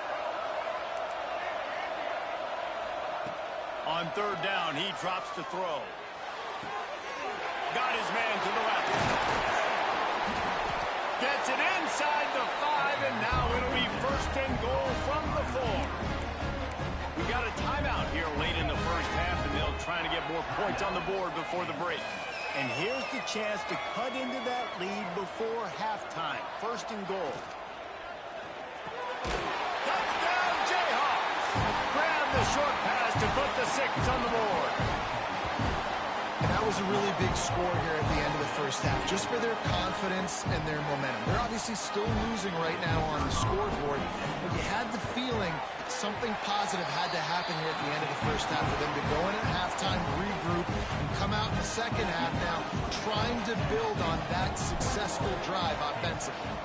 On 3rd down, he drops to throw. Got his man to the left. Gets it inside the 5, and now it'll be 1st and goal from the 4. We got a timeout here late in the first half, and they'll try to get more points on the board before the break. And here's the chance to cut into that lead before halftime. 1st and goal. Touchdown, Jayhawks! Grab the short pass to put the 6 on the board. And that was a really big score here at the end of the first half, just for their confidence and their momentum. They're obviously still losing right now on the scoreboard, but you had the feeling something positive had to happen here at the end of the first half for them to go in at halftime, regroup, and come out in the second half now trying to build on that successful drive offensively.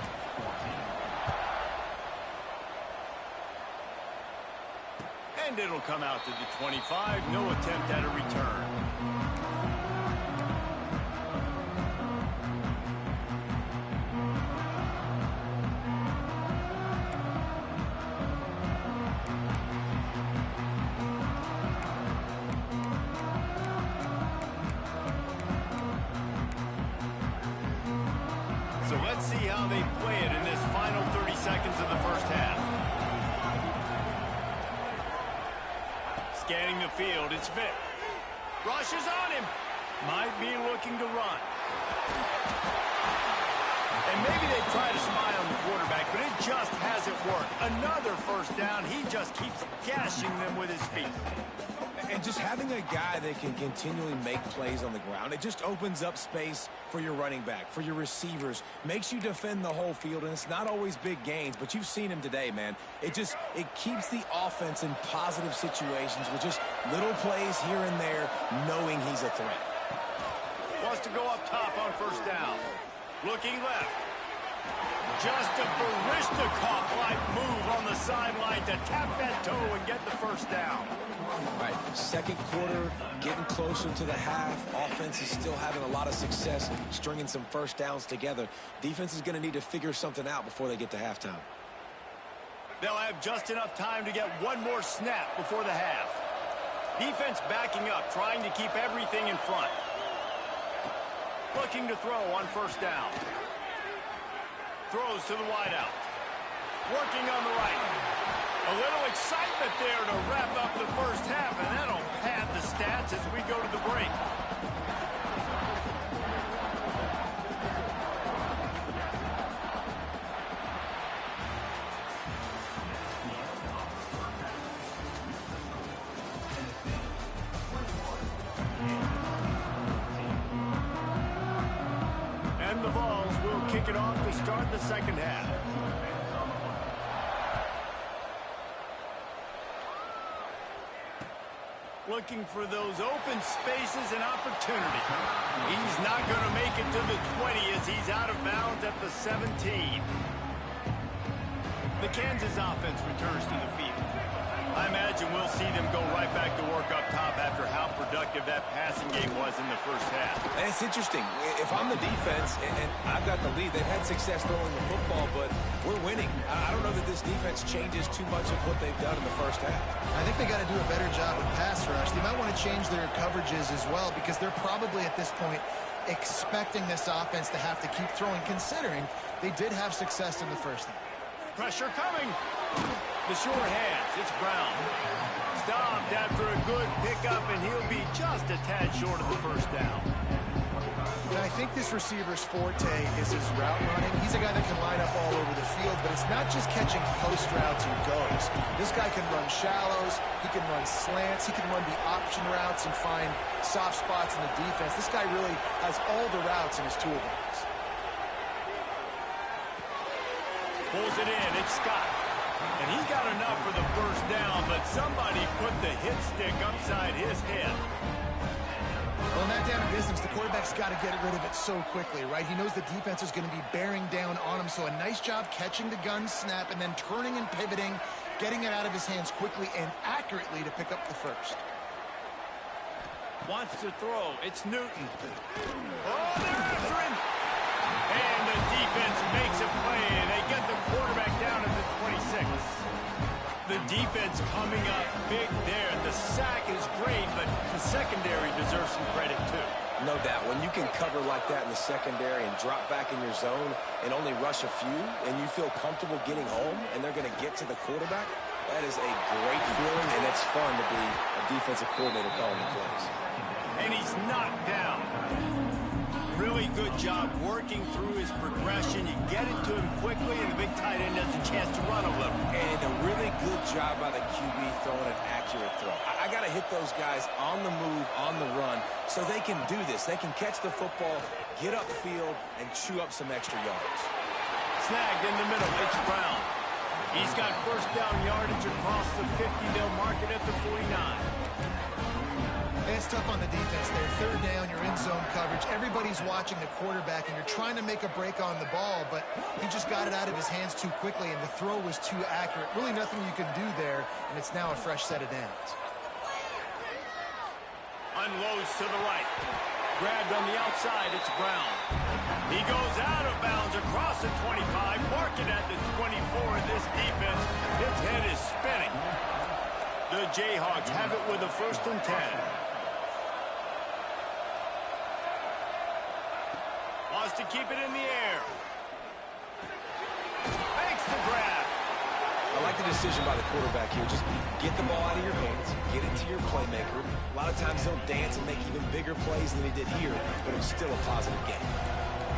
And it'll come out to the 25. No attempt at a return. So let's see how they play it in this final 30 seconds of the first half. Scanning the field, it's Vick. Rushes on him. Might be looking to run. And maybe they try to spy on the quarterback, but it just hasn't worked. Another 1st down. He just keeps gashing them with his feet. And just having a guy that can continually make plays on the ground, it just opens up space for your running back, for your receivers, makes you defend the whole field, and it's not always big gains, but you've seen him today, man. It keeps the offense in positive situations with just little plays here and there, knowing he's a threat. Wants to go up top on 1st down. Looking left. Just a Barishnikov-like move on the sideline to tap that toe and get the 1st down. All right, 2nd quarter, getting closer to the half. Offense is still having a lot of success stringing some 1st downs together. Defense is going to need to figure something out before they get to halftime. They'll have just enough time to get one more snap before the half. Defense backing up, trying to keep everything in front. Looking to throw on 1st down. Throws to the wideout. Working on the right. A little excitement there to wrap up the first half, and that'll pad the stats as we go to the break. And the Vols will kick it off to start the second half. Looking for those open spaces and opportunity. He's not going to make it to the 20 as he's out of bounds at the 17. The Kansas offense returns to the field. I imagine we'll see them go right back to work up top after how productive that passing game was in the first half. And it's interesting. If I'm the defense and I've got the lead, they've had success throwing the football, but we're winning. I don't know that this defense changes too much of what they've done in the first half. I think they got to do a better job with pass rush. They might want to change their coverages as well because they're probably at this point expecting this offense to have to keep throwing, considering they did have success in the first half. Pressure coming. The sure hands. It's Brown. Stopped after a good pickup, and he'll be just a tad short of the first down. And I think this receiver's forte is his route running. He's a guy that can line up all over the field, but it's not just catching post routes and goes. This guy can run shallows, he can run slants, he can run the option routes and find soft spots in the defense. This guy really has all the routes in his toolbox. Pulls it in. It's Scott. And he got enough for the first down, but somebody put the hit stick upside his head. Well, in that down and distance, the quarterback's got to get rid of it so quickly, right? He knows the defense is going to be bearing down on him, so a nice job catching the gun snap and then turning and pivoting, getting it out of his hands quickly and accurately to pick up the first. Wants to throw. It's Newton. Oh, they're after him. And the defense makes a play. They get the quarterback down at the 26. The defense coming up big there. The sack is great, but the secondary deserves some credit too. No doubt. When you can cover like that in the secondary and drop back in your zone and only rush a few, and you feel comfortable getting home, and they're going to get to the quarterback, that is a great feeling, and it's fun to be a defensive coordinator calling the plays. And he's knocked down. Really good job working through his progression. You get it to him quickly, and the big tight end has a chance to run a little. And a really good job by the QB throwing an accurate throw. I got to hit those guys on the move, on the run, so they can do this. They can catch the football, get upfield, and chew up some extra yards. Snagged in the middle. It's Brown. He's got first down yardage across the 50. They'll mark it at the 49. It's tough on the defense there. Third down, you're in zone coverage. Everybody's watching the quarterback, and you're trying to make a break on the ball, but he just got it out of his hands too quickly, and the throw was too accurate. Really nothing you can do there, and it's now a fresh set of downs. Unloads to the right. Grabbed on the outside. It's Brown. He goes out of bounds across the 25. Marking at the 24. This defense, its head is spinning. The Jayhawks have it with a 1st and 10. Wants to keep it in the air. Makes the grab. I like the decision by the quarterback here. Just get the ball out of your hands, get it to your playmaker. A lot of times he'll dance and make even bigger plays than he did here, but it was still a positive game.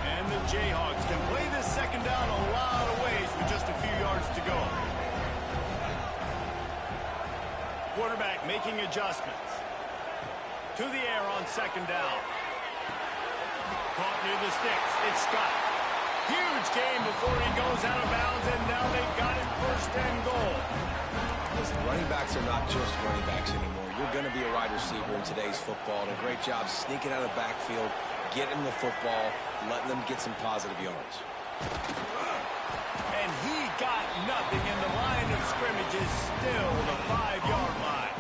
And the Jayhawks can play this second down a lot of ways with just a few yards to go. Quarterback making adjustments. To the air on second down. Caught near the sticks. It's Scott. Huge game before he goes out of bounds, and now they've got it 1st and goal. Listen, running backs are not just running backs anymore. You're going to be a wide receiver in today's football, and a great job sneaking out of the backfield, getting the football, letting them get some positive yards. And he got nothing, and the line of scrimmage is still the 5-yard line.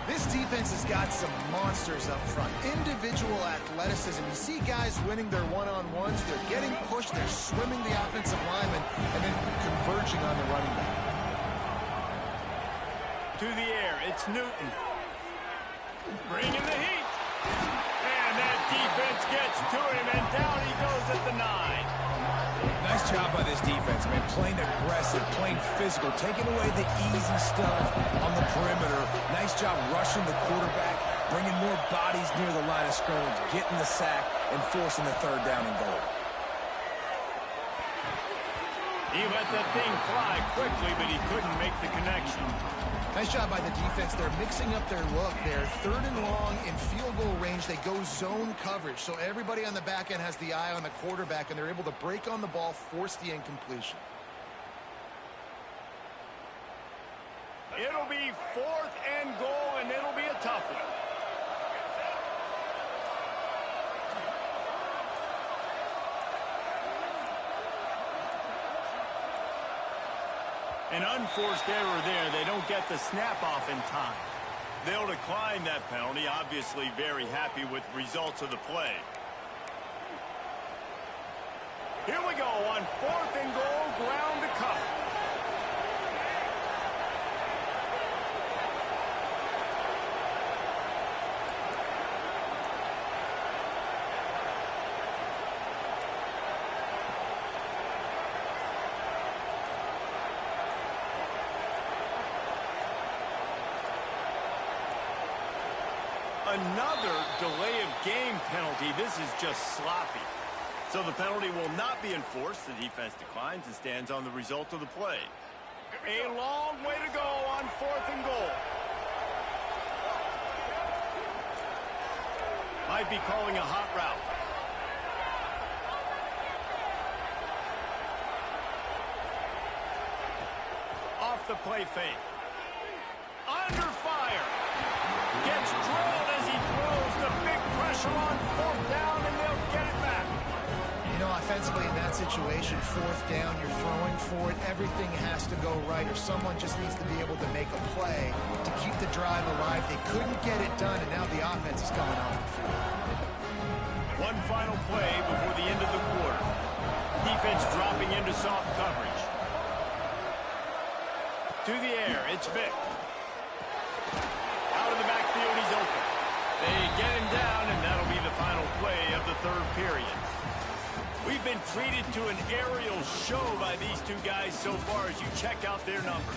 This defense has got some monsters up front. Individual athleticism. You see guys winning their one-on-ones. They're getting pushed. They're swimming the offensive lineman and then converging on the running back. To the air, it's Newton. Bringing the heat. And that defense gets to him, and down he goes at the 9. Nice job by this defense, man. Playing aggressive, playing physical, taking away the easy stuff on the perimeter. Nice job rushing the quarterback, bringing more bodies near the line of scrimmage, getting the sack, and forcing the 3rd down and goal. He let that thing fly quickly, but he couldn't make the connection. Nice job by the defense. They're mixing up their look. They're 3rd and long in field goal range. They go zone coverage. So everybody on the back end has the eye on the quarterback, and they're able to break on the ball, force the incompletion. It'll be 4th and goal, and it'll be a tough one. An unforced error there. They don't get the snap off in time. They'll decline that penalty. Obviously very happy with results of the play. Here we go on 4th and goal, ground to cover. Another delay of game penalty. This is just sloppy. So the penalty will not be enforced. The defense declines and stands on the result of the play. A long way to go on 4th and goal. Might be calling a hot route. Off the play fake. Under fire. Gets drilled as he throws. The big pressure on 4th down, and they'll get it back. You know, offensively in that situation, 4th down, you're throwing for it. Everything has to go right, or someone just needs to be able to make a play to keep the drive alive. They couldn't get it done, and now the offense is coming off the field. One final play before the end of the quarter. Defense dropping into soft coverage. To the air, it's Vick. Out of the backfield, he's open. They get him down, and that'll be the final play of the 3rd period. We've been treated to an aerial show by these two guys so far as you check out their numbers.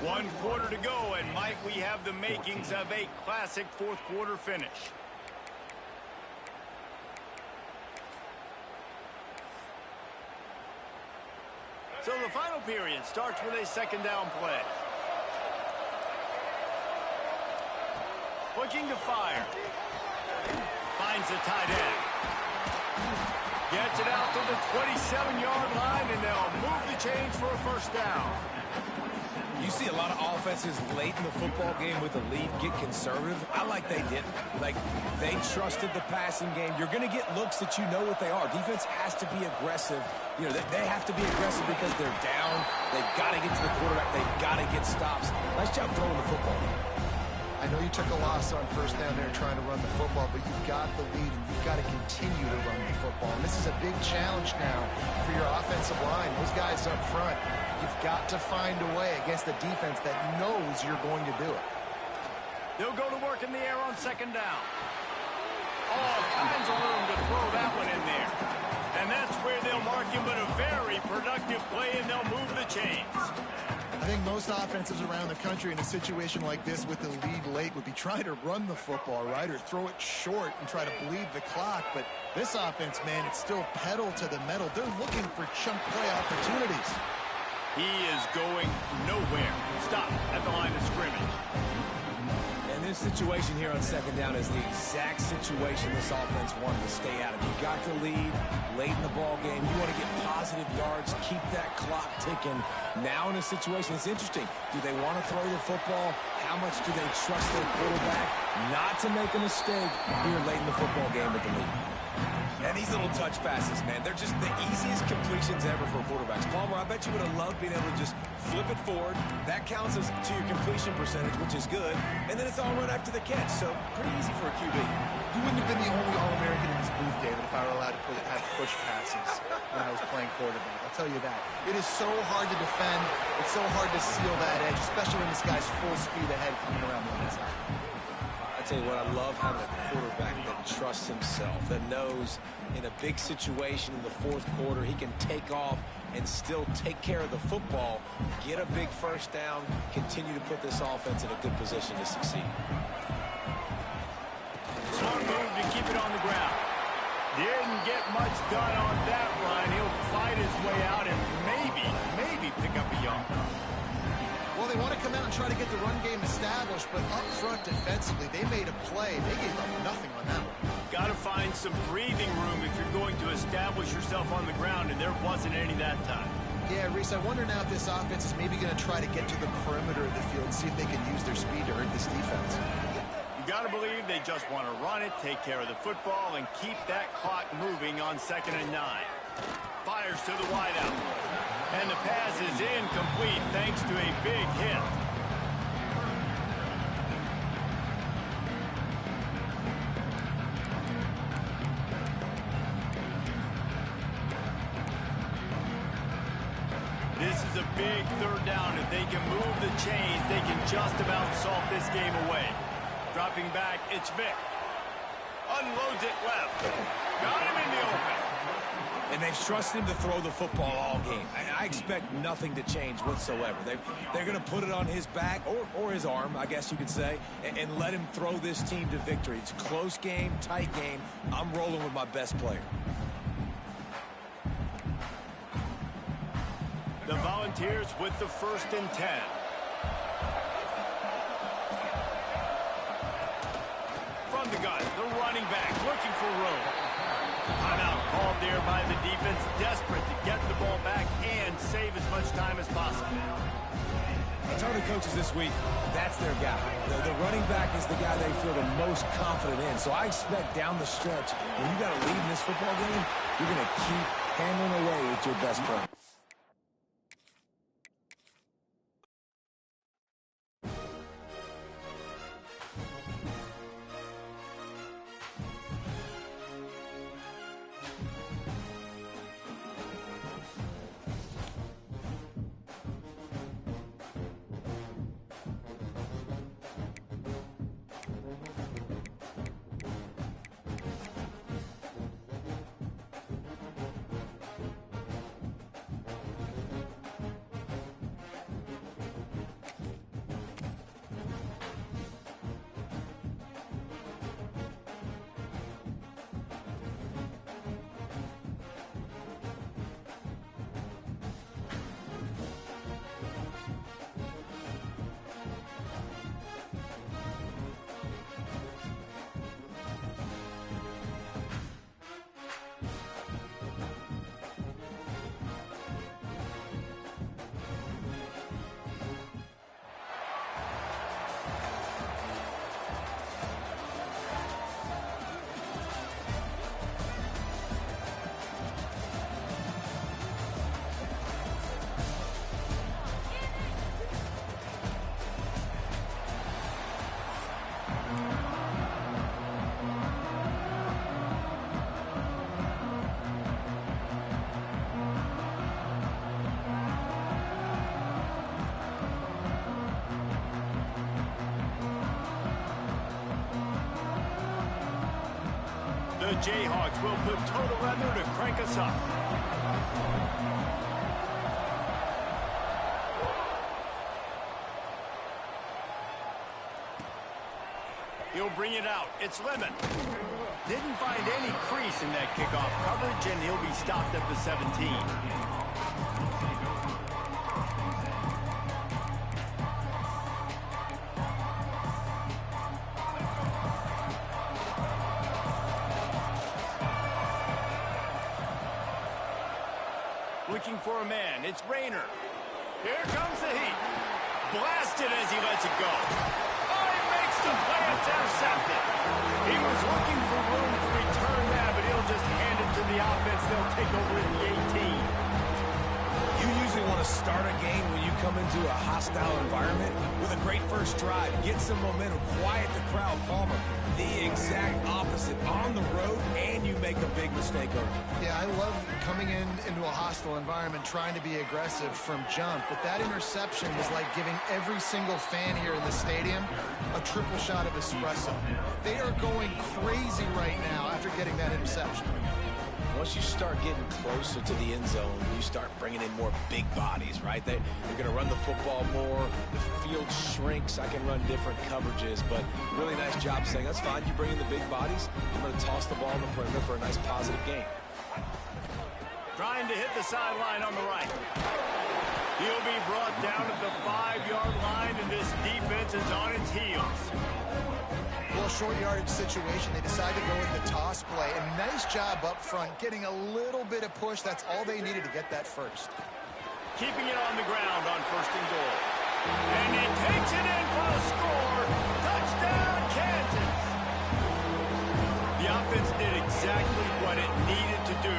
1 quarter to go, and might we have the makings of a classic 4th quarter finish. So the final period starts with a 2nd down play. Looking to fire. Finds the tight end. Gets it out to the 27-yard line, and they'll move the chains for a 1st down. You see a lot of offenses late in the football game with a lead get conservative. I like they didn't. Like, they trusted the passing game. You're going to get looks that you know what they are. Defense has to be aggressive. You know, they have to be aggressive because they're down. They've got to get to the quarterback. They've got to get stops. Nice job throwing the football. I know you took a loss on 1st down there trying to run the football, but you've got the lead, and you've got to continue to run the football. And this is a big challenge now for your offensive line. Those guys up front, you've got to find a way against a defense that knows you're going to do it. They'll go to work in the air on 2nd down. All kinds of room to throw that one in there. And that's where they'll mark him, but a very productive play, and they'll move the chains. I think most offenses around the country in a situation like this with the lead late would be trying to run the football, right, or throw it short and try to bleed the clock. But this offense, man, it's still pedal to the metal. They're looking for chunk play opportunities. He is going nowhere. Stop at the line of scrimmage. And this situation here on 2nd down is the exact situation this offense wanted to stay out of. You got the lead late in the ball game. You want to get positive yards, keep that clock ticking. Now in a situation, it's interesting. Do they want to throw the football? How much do they trust their quarterback not to make a mistake here late in the football game with the lead? And these little touch passes, man, they're just the easiest completions ever for quarterbacks. Palmer, I bet you would have loved being able to just flip it forward. That counts as to your completion percentage, which is good. And then it's all run after the catch, so pretty easy for a QB. You wouldn't have been the only All-American in this booth, David, if I were allowed to have push passes when I was playing quarterback. I'll tell you that. It is so hard to defend. It's so hard to seal that edge, especially when this guy's full speed ahead coming around the inside. I tell you what, I love having a quarterback that trusts himself, that knows in a big situation in the 4th quarter, he can take off and still take care of the football, get a big 1st down, continue to put this offense in a good position to succeed. Smart move to keep it on the ground. Didn't get much done on that run. He'll fight his way out and maybe pick up a yard. Well, they want to come out and try to get the run game established, but up front defensively, they made a play. They gave up nothing on that one. Got to find some breathing room if you're going to establish yourself on the ground, and there wasn't any that time. Yeah, Reese, I wonder now if this offense is maybe going to try to get to the perimeter of the field and see if they can use their speed to hurt this defense. You got to believe they just want to run it, take care of the football, and keep that clock moving on 2nd and 9. Fires to the wideout. And the pass is incomplete thanks to a big hit. This is a big third down. If they can move the chains, they can just about solve this game away. Dropping back, it's Vic. Unloads it left. Got him in the open. And they've trusted him to throw the football all game. I expect nothing to change whatsoever. They're going to put it on his back, or his arm, I guess you could say, and let him throw this team to victory. It's a close game, tight game. I'm rolling with my best player. The Volunteers with the 1st and 10. From the gun, the running back looking for room. Timeout called there by the defense, desperate to get the ball back and save as much time as possible. I told the coaches this week, that's their guy. The running back is the guy they feel the most confident in. So I expect down the stretch, when you got to lead in this football game, you're going to keep hammering away with your best player. The Jayhawks will put total leather to crank us up. He'll bring it out. It's Lemon. Didn't find any crease in that kickoff coverage, and he'll be stopped at the 17. Looking for a man. It's Rayner. Here comes the heat. Blasted as he lets it go. Oh, he makes the play. It's intercepted. He was looking for room to return that, but he'll just hand it to the offense. They'll take over at the 18. You usually want to start a game when you come into a hostile environment with a great first drive. Get some momentum, quiet the crowd, calmer. The exact opposite on the road, and you make a big mistake early. Yeah, I love coming into a hostile environment, trying to be aggressive from jump, but that interception was like giving every single fan here in the stadium a triple shot of espresso. They are going crazy right now after getting that interception. Once you start getting closer to the end zone, you start bringing in more big bodies, right? They're going to run the football more. The field shrinks. I can run different coverages, but really nice job saying, that's fine. You bring in the big bodies. I'm going to toss the ball in the perimeter for a nice positive game. Trying to hit the sideline on the right. He'll be brought down at the 5-yard line, and this defense is on its heels. Well, short yardage situation, they decided to go with the toss play. And nice job up front, getting a little bit of push. That's all they needed to get that first. Keeping it on the ground on 1st and goal. And he takes it in for a score. Touchdown, Kansas. The offense did exactly what it needed to do,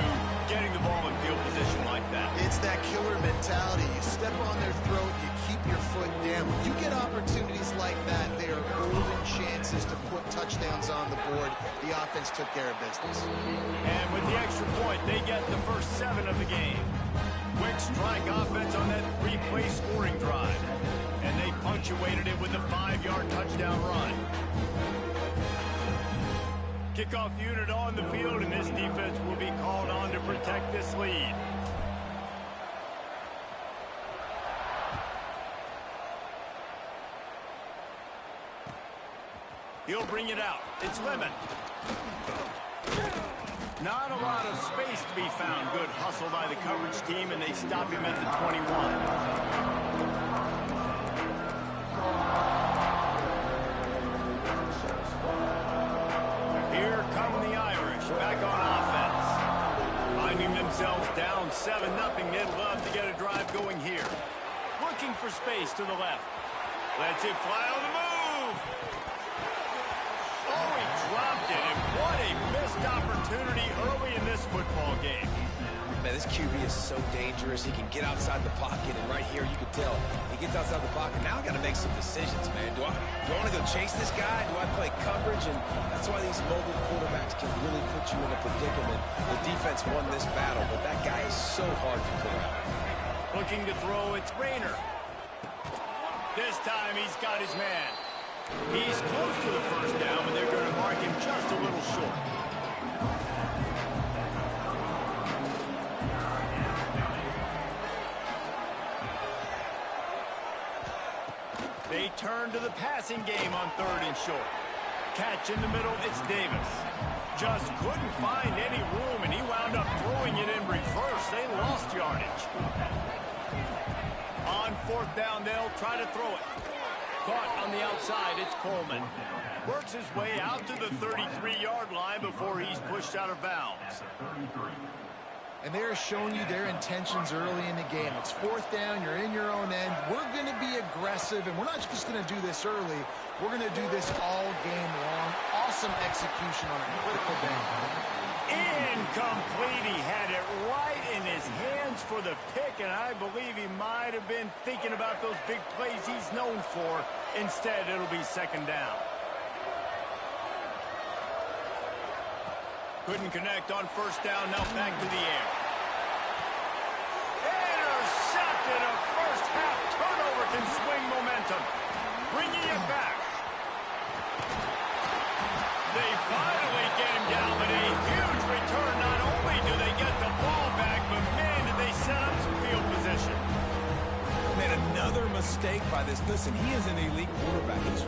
getting the ball in field position like that. It's that killer mentality. You step on their throat, you keep your foot down. When you get opportunities like that, they are golden chances to put touchdowns on the board. The offense took care of business. And with the extra point, they get the first 7 of the game. Quick strike offense on that 3-play scoring drive. And they punctuated it with a 5-yard touchdown run. Kickoff unit on the field, and this defense will be called on to protect this lead. He'll bring it out. It's Lemon. Not a lot of space to be found. Good hustle by the coverage team, and they stop him at the 21. Back on offense. Finding themselves down 7-0. They'd love to get a drive going here. Looking for space to the left. Lets it fly on the move. Oh, he dropped it. And what a missed opportunity early in this football game. Man, this QB is so dangerous. He can get outside the pocket, and right here you can tell he gets outside the pocket. Now I got to make some decisions, man. Do I want to go chase this guy? Do I play coverage? And that's why these mobile quarterbacks can really put you in a predicament. The defense won this battle, but that guy is so hard to pull out. Looking to throw, it's Rayner. This time he's got his man. He's close to the first down, but they're going to mark him just a little short. They turn to the passing game on 3rd and short. Catch in the middle, it's Davis. Just couldn't find any room, and he wound up throwing it in reverse. They lost yardage. On 4th down, they'll try to throw it. Caught on the outside, it's Coleman. Works his way out to the 33-yard line before he's pushed out of bounds. And they're showing you their intentions early in the game. It's 4th down, you're in your own end. We're going to be aggressive, and we're not just going to do this early. We're going to do this all game long. Awesome execution on a critical down. Incomplete. He had it right in his hands for the pick, and I believe he might have been thinking about those big plays he's known for. Instead, it'll be 2nd down. Couldn't connect on 1st down, now back to the air. Intercepted. A first-half turnover can swing momentum. Bringing it back. They finally get him down, but a huge return. Not only do they get the ball back, but man, did they set up some field position. Man, another mistake by this. Listen, he is an elite quarterback. He's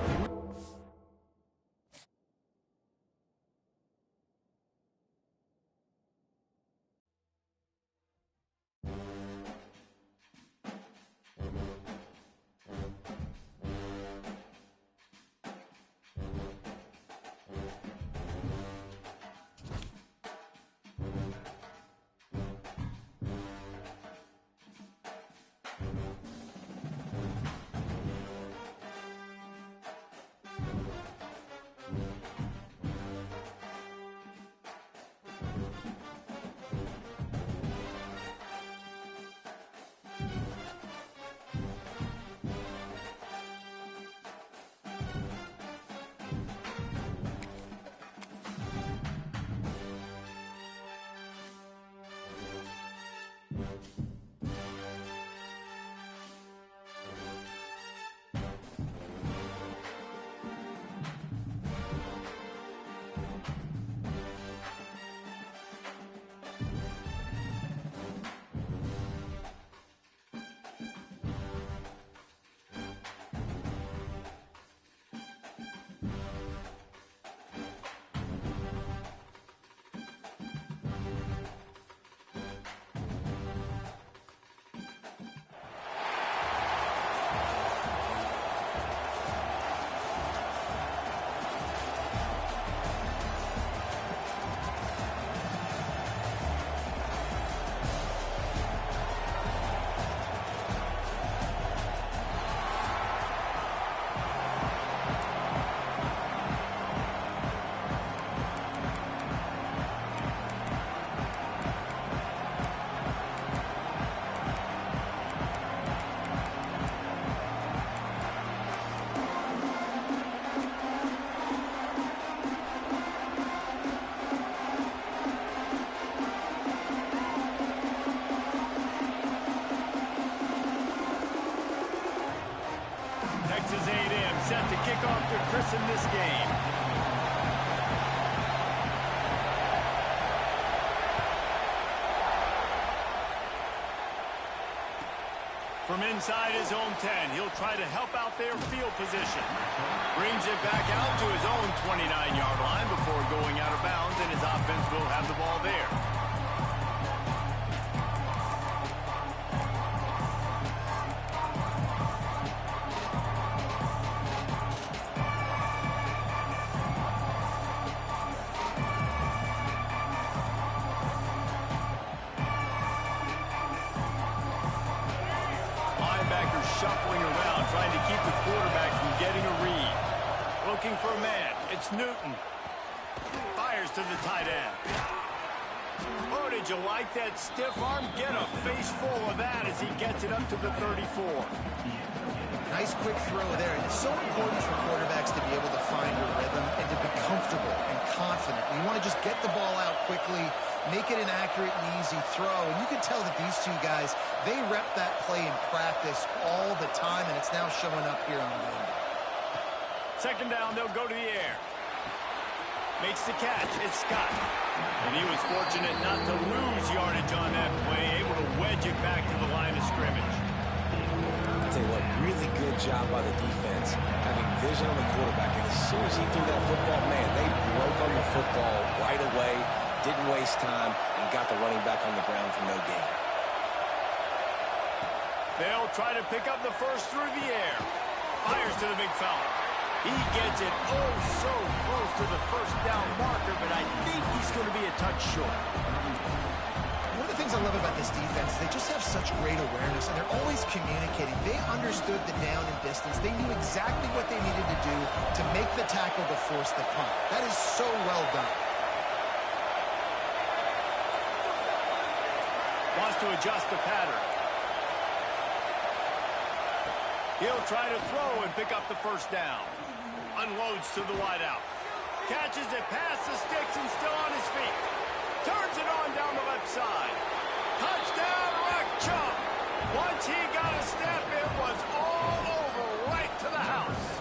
set to kick off to christen this game. From inside his own 10, he'll try to help out their field position. Brings it back out to his own 29-yard line before going out of bounds, and his offense will have the ball there. Shuffling around, trying to keep the quarterback from getting a read. Looking for a man. It's Newton. Fires to the tight end. Oh, did you like that stiff arm? Get a face full of that as he gets it up to the 34. Nice quick throw there. And it's so important for quarterbacks to be able to find a rhythm and to be comfortable and confident. You want to just get the ball out quickly, make it an accurate and easy throw. And you can tell that these two guys, they rep that play in practice all the time, and it's now showing up here on the game. Second down, they'll go to the air. Makes the catch. It's Scott. And he was fortunate not to lose yardage on that play, able to wedge it back to the line of scrimmage. I'll tell you what, really good job by the defense, having vision on the quarterback. And as soon as he threw that football, man, they broke on the football right away, didn't waste time, and got the running back on the ground for no gain. They'll try to pick up the first through the air. Fires to the big fella. He gets it oh so close to the first down marker, but I think he's going to be a touch short. One of the things I love about this defense is they just have such great awareness, and they're always communicating. They understood the down and distance. They knew exactly what they needed to do to make the tackle to force the punt. That is so well done. Wants to adjust the pattern. He'll try to throw and pick up the first down. Unloads to the wideout. Catches it past the sticks and still on his feet. Turns it on down the left side. Touchdown, Rock Chump. Once he got a step, it was all over right to the house.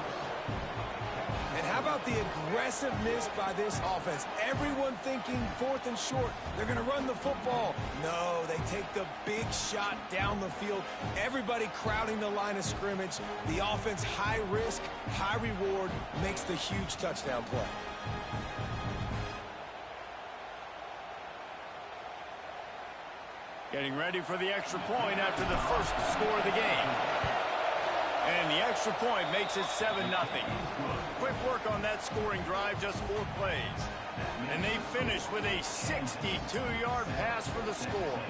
And how about the aggressiveness by this offense? Everyone thinking fourth and short. They're going to run the football. No, they take the big shot down the field. Everybody crowding the line of scrimmage. The offense, high risk, high reward, makes the huge touchdown play. Getting ready for the extra point after the first score of the game. And the extra point makes it 7-0. Quick work on that scoring drive, just 4 plays. And they finish with a 62-yard pass for the score.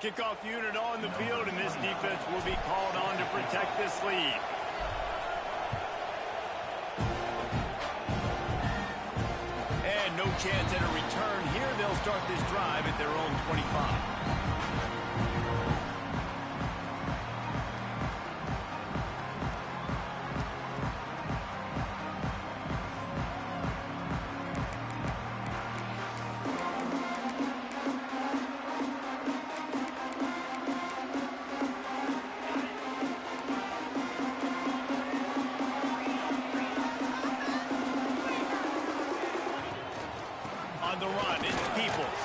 Kickoff unit on the field, and this defense will be called on to protect this lead. And no chance at a return here. They'll start this drive at their own 25. On the run, it's Peoples.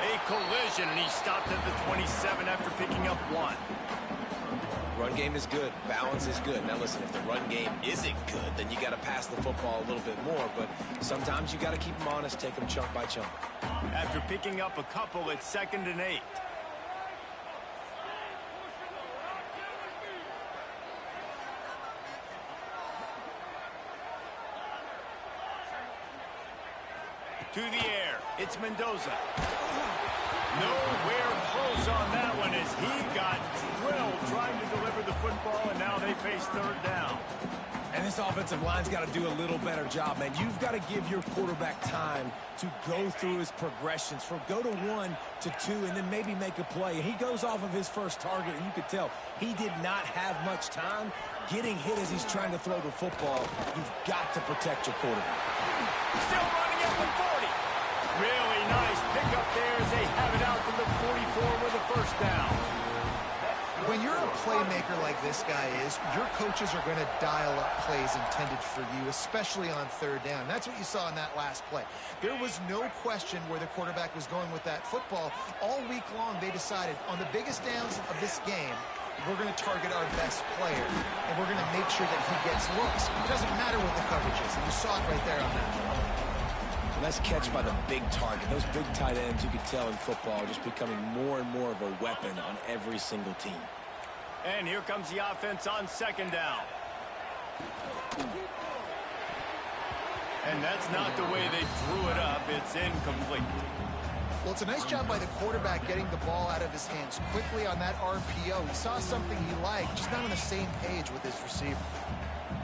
A collision, and he stopped at the 27 after picking up 1. Run game is good. Balance is good. Now listen, if the run game isn't good, then you got to pass the football a little bit more. But sometimes you got to keep them honest, take them chunk by chunk. After picking up a couple, it's 2nd and 8. To the air, it's Mendoza. Nowhere close on that one as he got drilled trying to deliver the football, and now they face 3rd down. And this offensive line's got to do a little better job, man. You've got to give your quarterback time to go through his progressions, from go to 1 to 2, and then maybe make a play. And he goes off of his first target, and you could tell he did not have much time getting hit as he's trying to throw the football. You've got to protect your quarterback. Still running at the 40. Really nice pickup there as they have it out to the 44 with a first down. When you're a playmaker like this guy is, your coaches are going to dial up plays intended for you, especially on third down. That's what you saw in that last play. There was no question where the quarterback was going with that football. All week long, they decided on the biggest downs of this game, we're going to target our best player, and we're going to make sure that he gets looks. It doesn't matter what the coverage is, and you saw it right there on that. Nice catch by the big target. Those big tight ends, you could tell in football, are just becoming more and more of a weapon on every single team. And here comes the offense on second down. And that's not the way they drew it up. It's incomplete. Well, it's a nice job by the quarterback getting the ball out of his hands quickly on that RPO. He saw something he liked, just not on the same page with his receiver.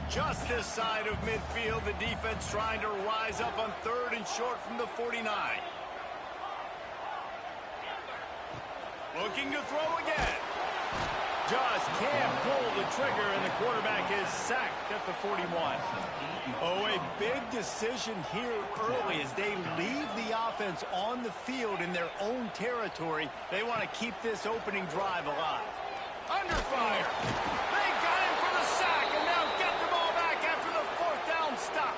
Just this side of midfield, the defense trying to rise up on third and short from the 49. Looking to throw again. Just can't pull the trigger, and the quarterback is sacked at the 41. Oh, a big decision here early as they leave the offense on the field in their own territory. They want to keep this opening drive alive. Under fire. They got him for the sack, and now get the ball back after the fourth down stop.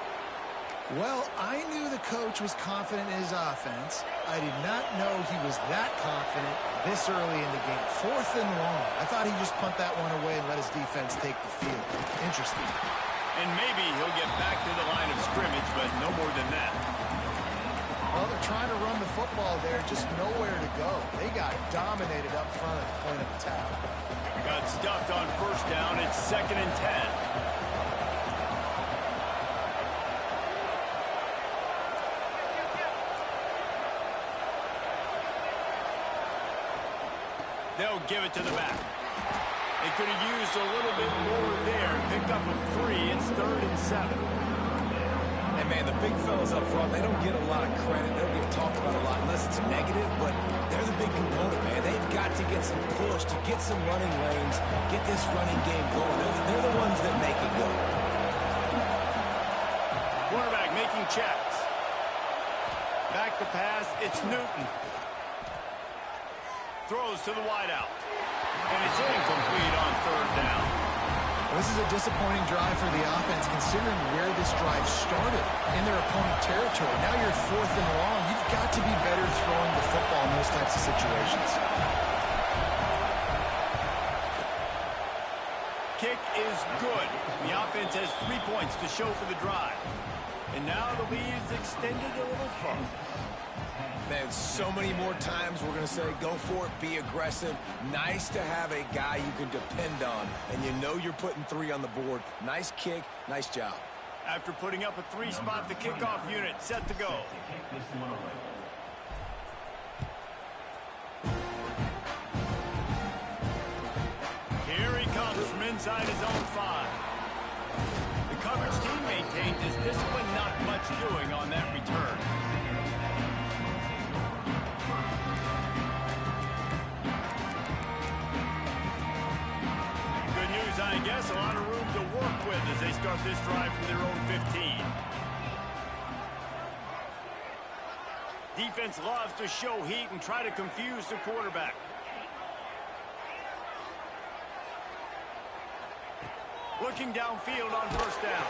Well, I knew the coach was confident in his offense. I did not know he was that confident this early in the game. Fourth and long. I thought he'd just punt that one away and let his defense take the field. Interesting. And maybe he'll get back to the line of scrimmage, but no more than that. Well, they're trying to run the football there, just nowhere to go. They got dominated up front at the point of attack. Got stuffed on first down. It's 2nd and 10. They'll give it to the back. They could have used a little bit more there. Picked up a 3. It's 3rd and 7. And, man, the big fellas up front, they don't get a lot of credit. They don't get talked about a lot unless it's negative, but they're the big component, man. They've got to get some push, to get some running lanes, get this running game going. They're the ones that make it go. Quarterback making checks. Back to pass. It's Newton. Throws to the wideout. And it's incomplete on third down. Well, this is a disappointing drive for the offense, considering where this drive started, in their opponent territory. Now you're 4th and long. You've got to be better throwing the football in those types of situations. Kick is good. The offense has 3 points to show for the drive. And now the lead is extended a little further. Man, so many more times we're going to say, go for it, be aggressive. Nice to have a guy you can depend on, and you know you're putting 3 on the board. Nice kick, nice job. After putting up a 3 spot, the kickoff unit set to go. Here he comes from inside his own 5. The coverage team maintained his discipline, not much doing on that return. I guess a lot of room to work with as they start this drive from their own 15. Defense loves to show heat and try to confuse the quarterback. Looking downfield on first down.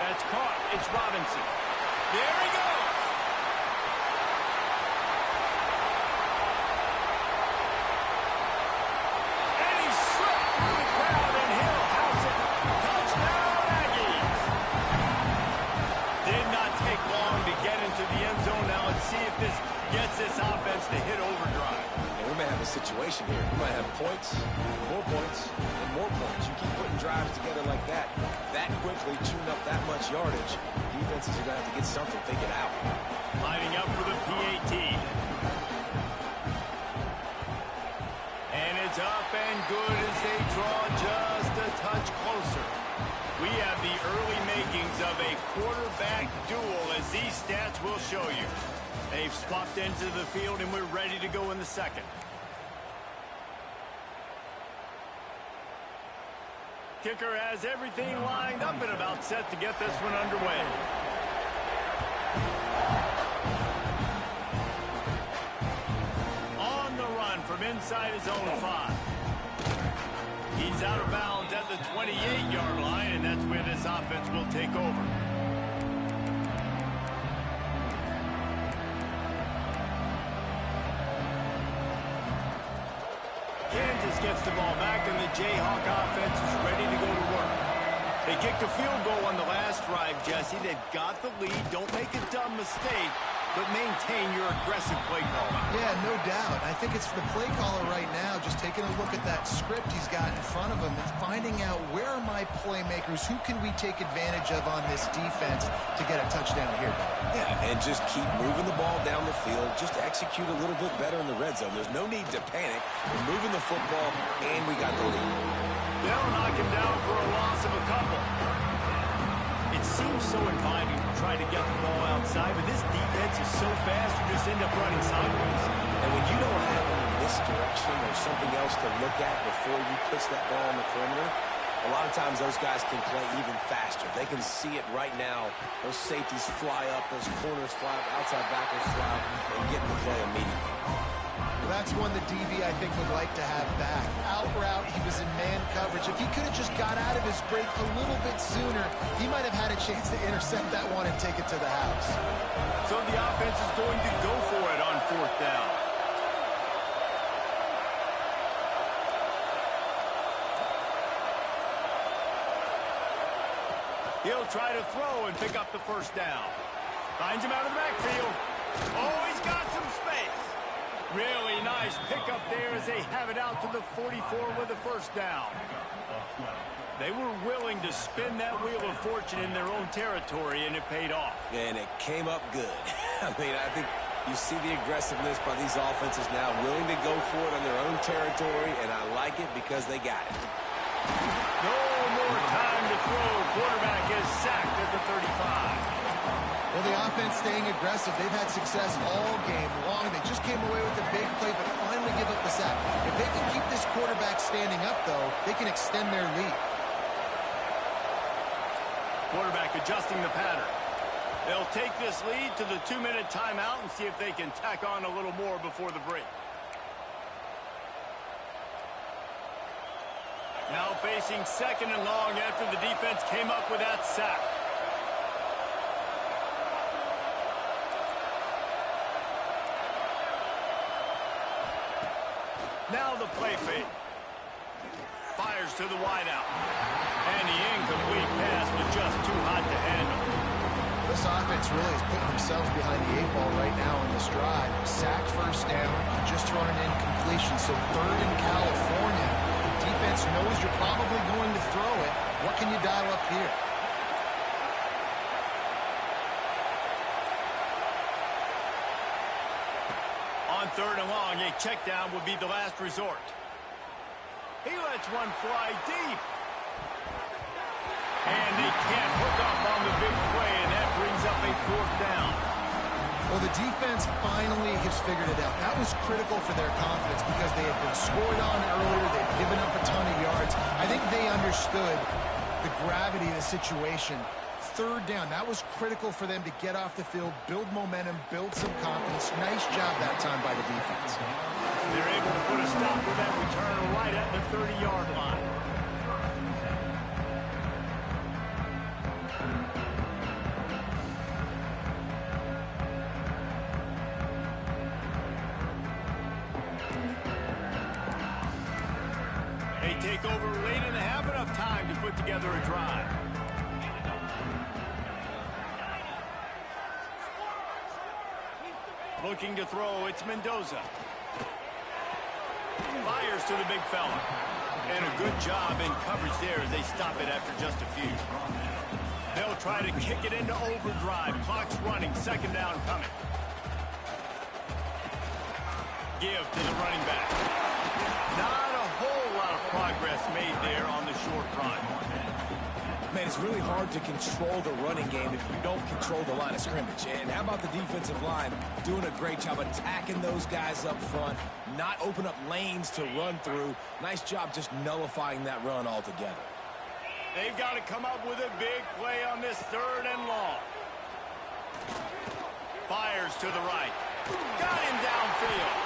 That's caught. It's Robinson. There he goes. Gets this offense to hit overdrive. And we may have a situation here. We might have points, and more points. You keep putting drives together like that quickly, chewing up that much yardage, defenses are going to have to get something figured out. Lining up for the PAT. And it's up and good as they draw just a touch closer. We have the early makings of a quarterback duel, as these stats will show you. They've swapped into the field, and we're ready to go in the second. Kicker has everything lined up and about set to get this one underway. On the run from inside his own 5. He's out of bounds at the 28-yard line, and that's where this offense will take over. Kansas gets the ball back, and the Jayhawk offense is ready to go to work. They kicked a field goal on the last drive, Jesse. They've got the lead. Don't make a dumb mistake, but maintain your aggressive play calling. Yeah, no doubt. I think it's the play caller right now just taking a look at that script he's got in front of him and finding out where are my playmakers, who can we take advantage of on this defense to get a touchdown here. Yeah, and just keep moving the ball down the field. Just execute a little bit better in the red zone. There's no need to panic. We're moving the football, and we got the lead. They'll knock him down for a loss of a couple. It seems so inviting to try to get the ball outside, but this defense is so fast you just end up running sideways. And when you don't have any misdirection or something else to look at before you push that ball on the perimeter, a lot of times those guys can play even faster. They can see it right now. Those safeties fly up, those corners fly up, outside backers fly up, and get in the play immediately. That's one the DB, I think, would like to have back. Out route, he was in man coverage. If he could have just got out of his break a little bit sooner, he might have had a chance to intercept that one and take it to the house. So the offense is going to go for it on 4th down. He'll try to throw and pick up the 1st down. Finds him out of the backfield. Oh, he's got some space. Really nice pickup there as they have it out to the 44 with the 1st down. They were willing to spin that wheel of fortune in their own territory, and it paid off. And it came up good. I mean, I think you see the aggressiveness by these offenses now, willing to go for it on their own territory, and I like it because they got it. No more time to throw. Quarterback is sacked at the 35. Well, the offense staying aggressive. They've had success all game long. They just came away with a big play, but finally give up the sack. If they can keep this quarterback standing up, though, they can extend their lead. Quarterback adjusting the pattern. They'll take this lead to the 2-minute timeout and see if they can tack on a little more before the break. Now facing 2nd and long after the defense came up with that sack. Now the play fake. Fires to the wideout. And the incomplete pass was just too hot to handle. This offense really is putting themselves behind the 8 ball right now on this drive. Sacked 1st down, just thrown an incompletion. So 3rd in California. Defense knows you're probably going to throw it. What can you dial up here? On 3rd and long, a check down would be the last resort. He lets one fly deep. And they can't hook up on the big play, and that brings up a 4th down. Well, the defense finally has figured it out. That was critical for their confidence because they had been scored on earlier. They'd given up a ton of yards. I think they understood the gravity of the situation. 3rd down, that was critical for them to get off the field, build momentum, build some confidence. Nice job that time by the defense. They're able to put a stop to that return right at the 30-yard line. They take over late and have enough time to put together a drive. Looking to throw, it's Mendoza. Fires to the big fella. And a good job in coverage there as they stop it after just a few. They'll try to kick it into overdrive. Clock's running, 2nd down coming. Give to the running back. Not a whole lot of progress made there on the short run. Man, it's really hard to control the running game if you don't control the line of scrimmage. And how about the defensive line doing a great job attacking those guys up front, not open up lanes to run through. Nice job just nullifying that run altogether. They've got to come up with a big play on this 3rd and long. Fires to the right. Got him downfield.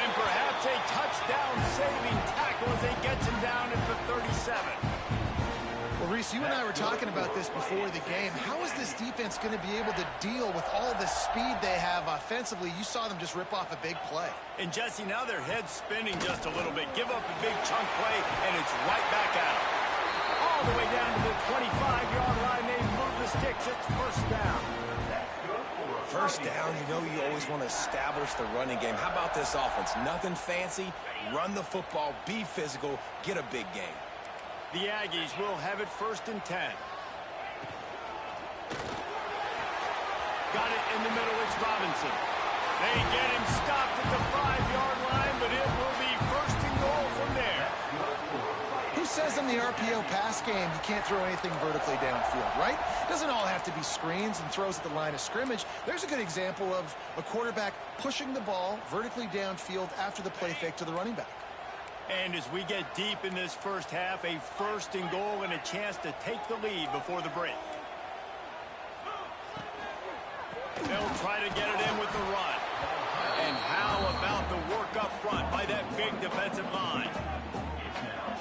And perhaps a touchdown-saving tackle as he gets him down at the 37. Well, Reese, you and I were talking about this before the game. How is this defense going to be able to deal with all the speed they have offensively? You saw them just rip off a big play. And, Jesse, now their head's spinning just a little bit. Give up a big chunk play, and it's right back at them. All the way down to the 25-yard line. They move the sticks. It's 1st down. First down, you know you always want to establish the running game. How about this offense? Nothing fancy. Run the football, be physical, get a big gain. The Aggies will have it 1st and 10. Got it in the middle. It's Robinson. They get him stopped at the 5-yard line, but it will be 1st and goal from there. Who says in the RPO pass game you can't throw anything vertically downfield, right? It doesn't all have to be screens and throws at the line of scrimmage. There's a good example of a quarterback pushing the ball vertically downfield after the play fake to the running back. And as we get deep in this first half, a 1st and goal and a chance to take the lead before the break. They'll try to get it in with the run. And how about the work up front by that big defensive line?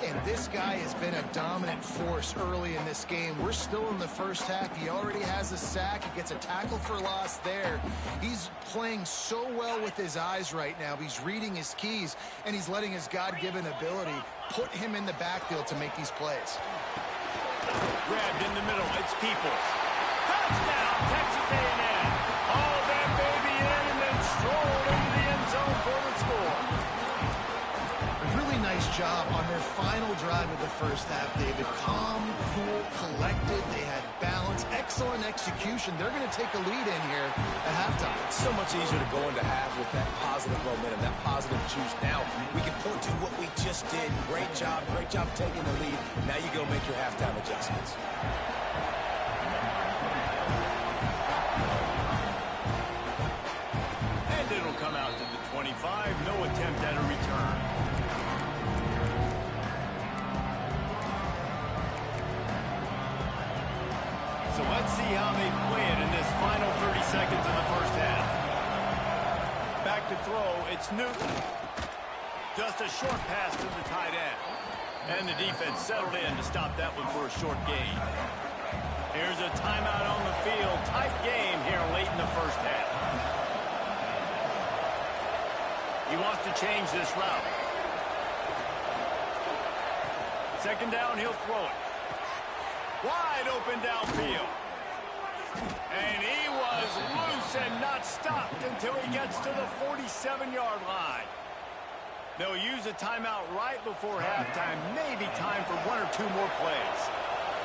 And this guy has been a dominant force early in this game. We're still in the first half. He already has a sack. He gets a tackle for loss there. He's playing so well with his eyes right now. He's reading his keys, and he's letting his God-given ability put him in the backfield to make these plays. Grabbed in the middle. It's Peoples. Touchdown, Texas A&M. All that baby in and then strolled into the end zone for the score. Really nice job on their final drive of the first half. David, calm, cool, collected. They had balance, excellent execution. They're going to take a lead in here at halftime. It's so much easier to go into half with that positive momentum, that positive juice. Now we can point to what we just did. Great job taking the lead. Now you go make your halftime adjustments. And it'll come out to the 25. No attempt at a return. So let's see how they play it in this final 30 seconds of the first half. Back to throw, it's Newton. Just a short pass to the tight end. And the defense settled in to stop that one for a short gain. Here's a timeout on the field. Tight game here late in the first half. He wants to change this route. 2nd down, he'll throw it. Wide open downfield. And he was loose and not stopped until he gets to the 47-yard line. They'll use a timeout right before halftime. Maybe time for 1 or 2 more plays.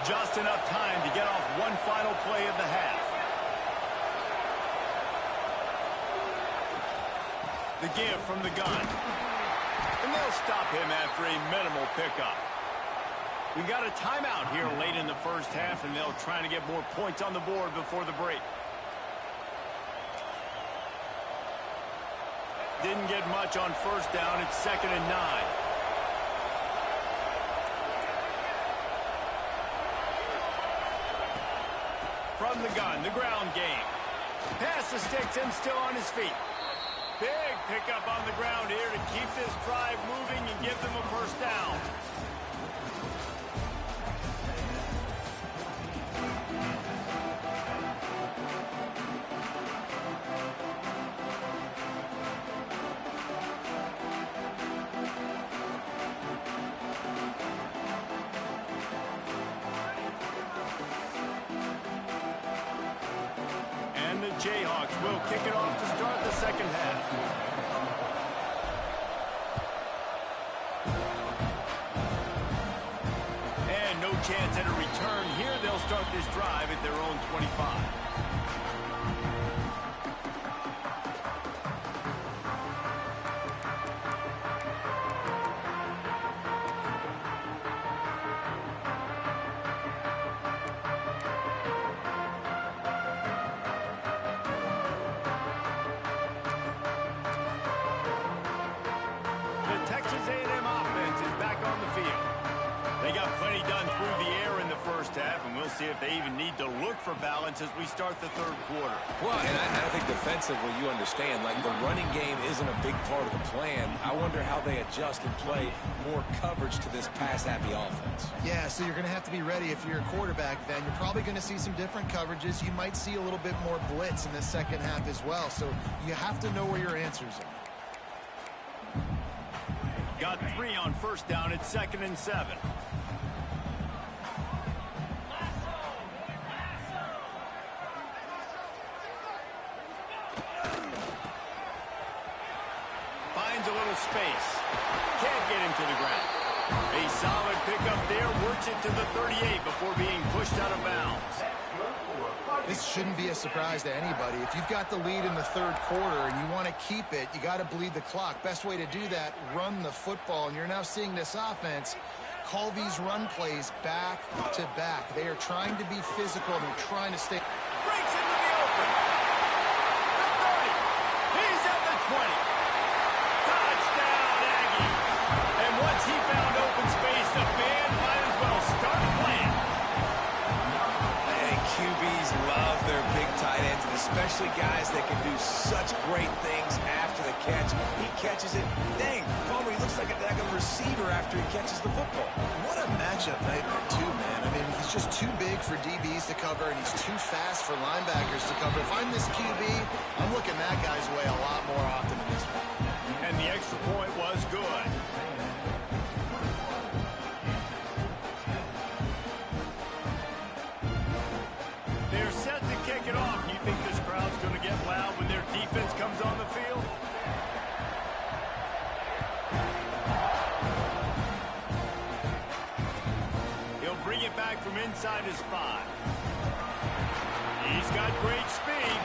Just enough time to get off one final play of the half. The give from the gun. And they'll stop him after a minimal pickup. We got a timeout here late in the first half, and they'll try to get more points on the board before the break. Didn't get much on 1st down. It's 2nd and 9. From the gun, the ground game. Pass the sticks and still on his feet. Big pickup on the ground here to keep this drive moving and give them a 1st down. Jayhawks will kick it off to start the second half. And no chance at a return here. They'll start this drive at their own 25. Plenty done through the air in the first half, and we'll see if they even need to look for balance as we start the third quarter. Well, and I think defensively, you understand, like, the running game isn't a big part of the plan. I wonder how they adjust and play more coverage to this pass-happy offense. Yeah, so you're going to have to be ready if you're a quarterback then. You're probably going to see some different coverages. You might see a little bit more blitz in the second half as well, so you have to know where your answers are. Got 3 on first down. It's 2nd and 7. Finds a little space. Can't get him to the ground. A solid pickup there. Works it to the 38 before being pushed out of bounds. This shouldn't be a surprise to anybody. If you've got the lead in the third quarter and you want to keep it, you got to bleed the clock. Best way to do that, run the football. And you're now seeing this offense call these run plays back to back. They are trying to be physical. They're trying to stay. Breaks into the open. The 30. He's at the 20. Touchdown, Aggie. And once he found open space, the band might as well start playing. QBs love their big tight ends, and especially guys that can do such great things after the catch. He catches it. Dang, Palmer, he looks like a daggone receiver after he catches the football. What a matchup nightmare, too, man. I mean, he's just too big for DBs to cover, and he's too fast for linebackers to cover. If I'm this QB, I'm looking that guy's way a lot more often than this one. And the extra point was good. They're set to kick it off. You think this crowd's going to get loud when their defense comes on the field? He'll bring it back from inside his 5. He's got great speed.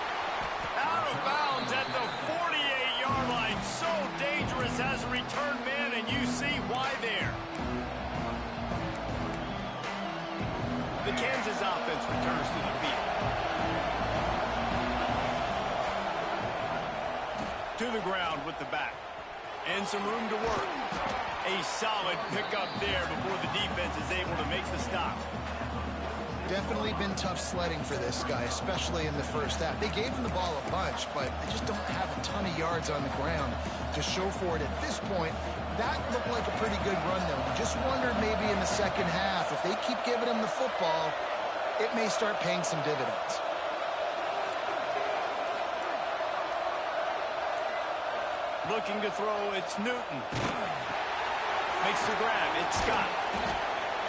Out of bounds at the 48-yard line. So dangerous as a return man, and you see why there. The Kansas offense returns to the field. To the ground with the back. And some room to work. A solid pickup there before the defense is able to make the stop. Definitely been tough sledding for this guy, especially in the first half. They gave him the ball a bunch, but they just don't have a ton of yards on the ground to show for it at this point. That looked like a pretty good run, though. You just wondered maybe in the second half, if they keep giving him the football, it may start paying some dividends. Looking to throw, it's Newton. Makes the grab, it's Scott.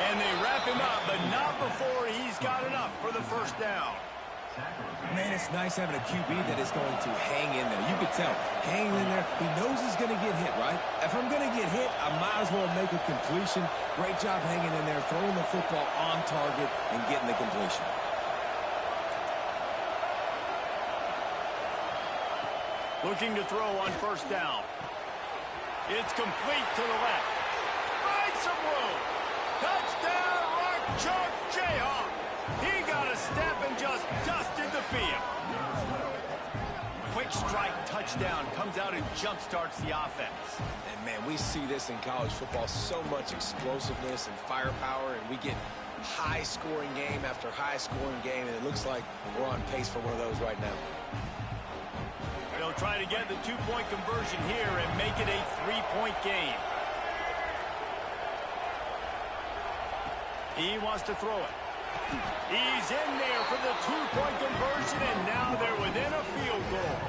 And they wrap him up, but not before he's got enough for the first down. Man, it's nice having a QB that is going to hang in there. You could tell, hanging in there, he knows he's going to get hit, right? If I'm going to get hit, I might as well make a completion. Great job hanging in there, throwing the football on target and getting the completion. Looking to throw on first down. It's complete to the left. Finds some room. Touchdown, Rock Chalk Jayhawk. He got a step and just dusted the field. Quick strike touchdown comes out and jump-starts the offense. And, man, we see this in college football, so much explosiveness and firepower, and we get high-scoring game after high-scoring game, and it looks like we're on pace for one of those right now. They'll try to get the two-point conversion here and make it a three-point game. He wants to throw it. He's in there for the two-point conversion, and now they're within a field goal.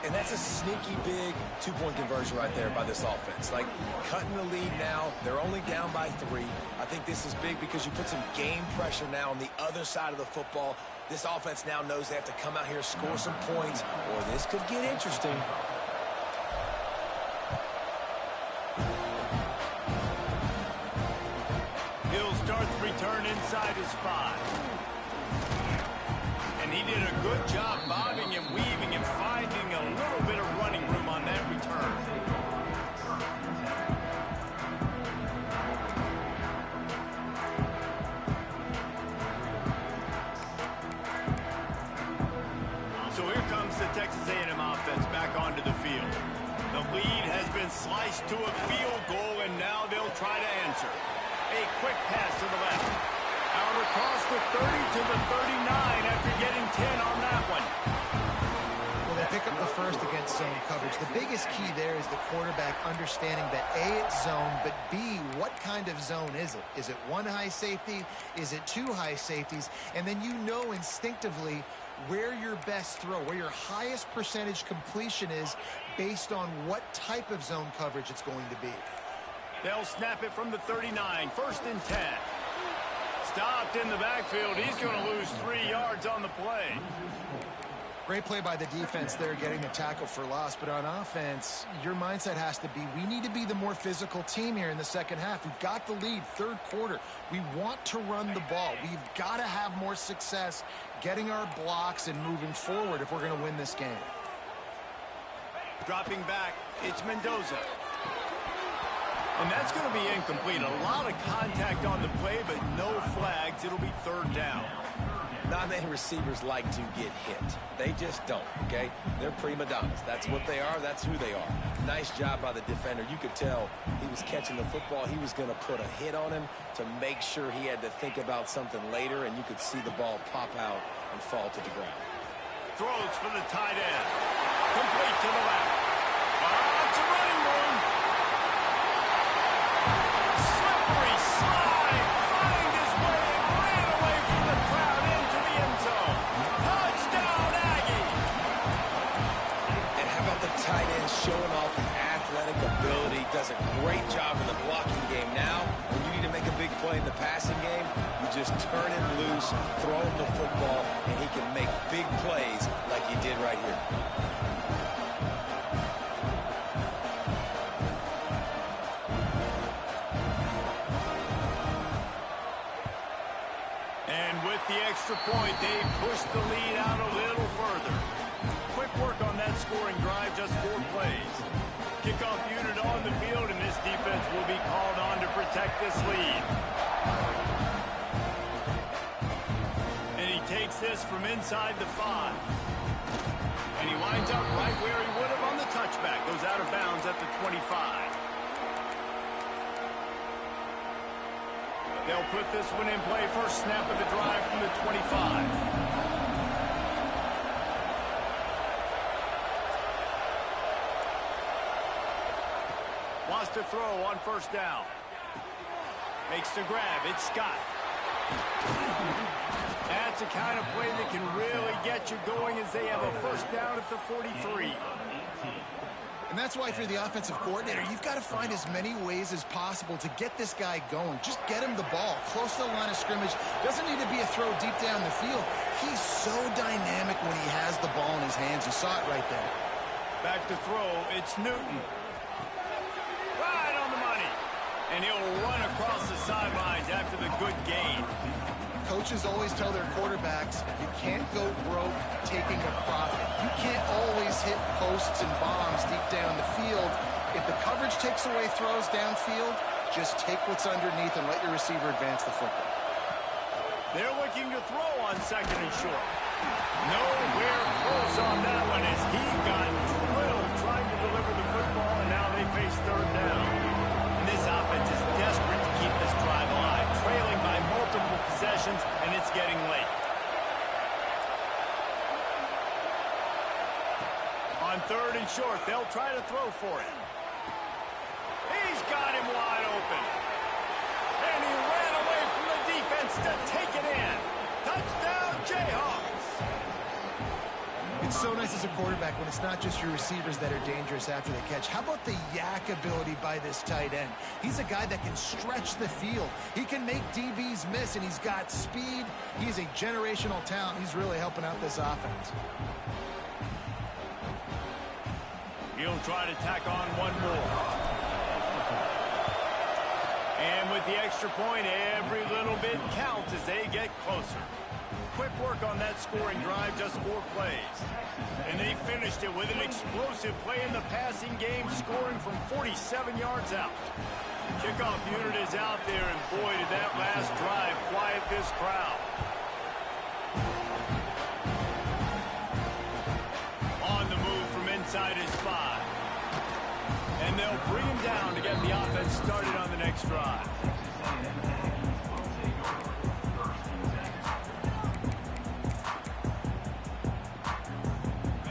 And that's a sneaky big two-point conversion right there by this offense. Like, cutting the lead now. They're only down by 3. I think this is big because you put some game pressure now on the other side of the football. This offense now knows they have to come out here, score some points, or this could get interesting. He'll start the return inside his 5. And he did a good job bobbing and weaving and finding a little bit of running room on that return. So here comes the Texas A&M offense back onto the field. The lead has been sliced to a field goal, and now they'll try to answer. A A quick pass to the left. Out across the 30 to the 39 after getting 10 on that one. Well, they pick up the first against zone coverage. The biggest key there is the quarterback understanding that A, it's zone, but B, what kind of zone is it? Is it one high safety? Is it two high safeties? And then you know instinctively where your best throw, where your highest percentage completion is based on what type of zone coverage it's going to be. They'll snap it from the 39, 1st and 10. Stopped in the backfield. He's going to lose 3 yards on the play. Great play by the defense there, getting the tackle for loss. But on offense, your mindset has to be, we need to be the more physical team here in the second half. We've got the lead, third quarter. We want to run the ball. We've got to have more success getting our blocks and moving forward if we're going to win this game. Dropping back, it's Mendoza. And that's going to be incomplete. A lot of contact on the play, but no flags. It'll be 3rd down. Not many receivers like to get hit. They just don't, okay? They're prima donnas. That's what they are. That's who they are. Nice job by the defender. You could tell he was catching the football. He was going to put a hit on him to make sure he had to think about something later, and you could see the ball pop out and fall to the ground. Throws for the tight end. Complete to the left. It's a running room. Slippery slide. Find his way and ran away from the crowd into the end zone. Touchdown, Aggie. And how about the tight end showing off the athletic ability? Does a great job in the blocking game. Now, when you need to make a big play in the passing game, you just turn him loose, throw him the football, and he can make big plays like he did right here. The extra point, they push the lead out a little further. Quick work on that scoring drive, just 4 plays. Kickoff unit on the field, and this defense will be called on to protect this lead. And he takes this from inside the 5. And he winds up right where he would have on the touchback. Goes out of bounds at the 25. They'll put this one in play. First snap of the drive from the 25. Wants to throw on 1st down. Makes the grab. It's Scott. That's the kind of play that can really get you going as they have a 1st down at the 43. And that's why if you're the offensive coordinator, you've got to find as many ways as possible to get this guy going. Just get him the ball close to the line of scrimmage. Doesn't need to be a throw deep down the field. He's so dynamic when he has the ball in his hands. You saw it right there. Back to throw. It's Newton. Right on the money. And he'll run across the sidelines after the good gain. Coaches always tell their quarterbacks, you can't go broke taking a profit. You can't always hit posts and bombs deep down the field. If the coverage takes away throws downfield, just take what's underneath and let your receiver advance the football. They're looking to throw on 2nd and short. Nowhere close on that one as he got drilled trying to deliver the football, and now they face 3rd down. And this offense is desperate to keep this drive alive, trailing by multiple possessions, and it's getting late. On 3rd and short, they'll try to throw for it. He's got him wide open. And he ran away from the defense to take it in. Touchdown, Jayhawks. It's so nice as a quarterback when it's not just your receivers that are dangerous after the catch. How about the yak ability by this tight end? He's a guy that can stretch the field. He can make DBs miss, and he's got speed. He's a generational talent. He's really helping out this offense. He'll try to tack on one more. And with the extra point, every little bit counts as they get closer. Quick work on that scoring drive, just 4 plays. And they finished it with an explosive play in the passing game, scoring from 47 yards out. The kickoff unit is out there, and boy, did that last drive quiet this crowd. On the move from inside his 5. And they'll bring him down to get the offense started on the next drive.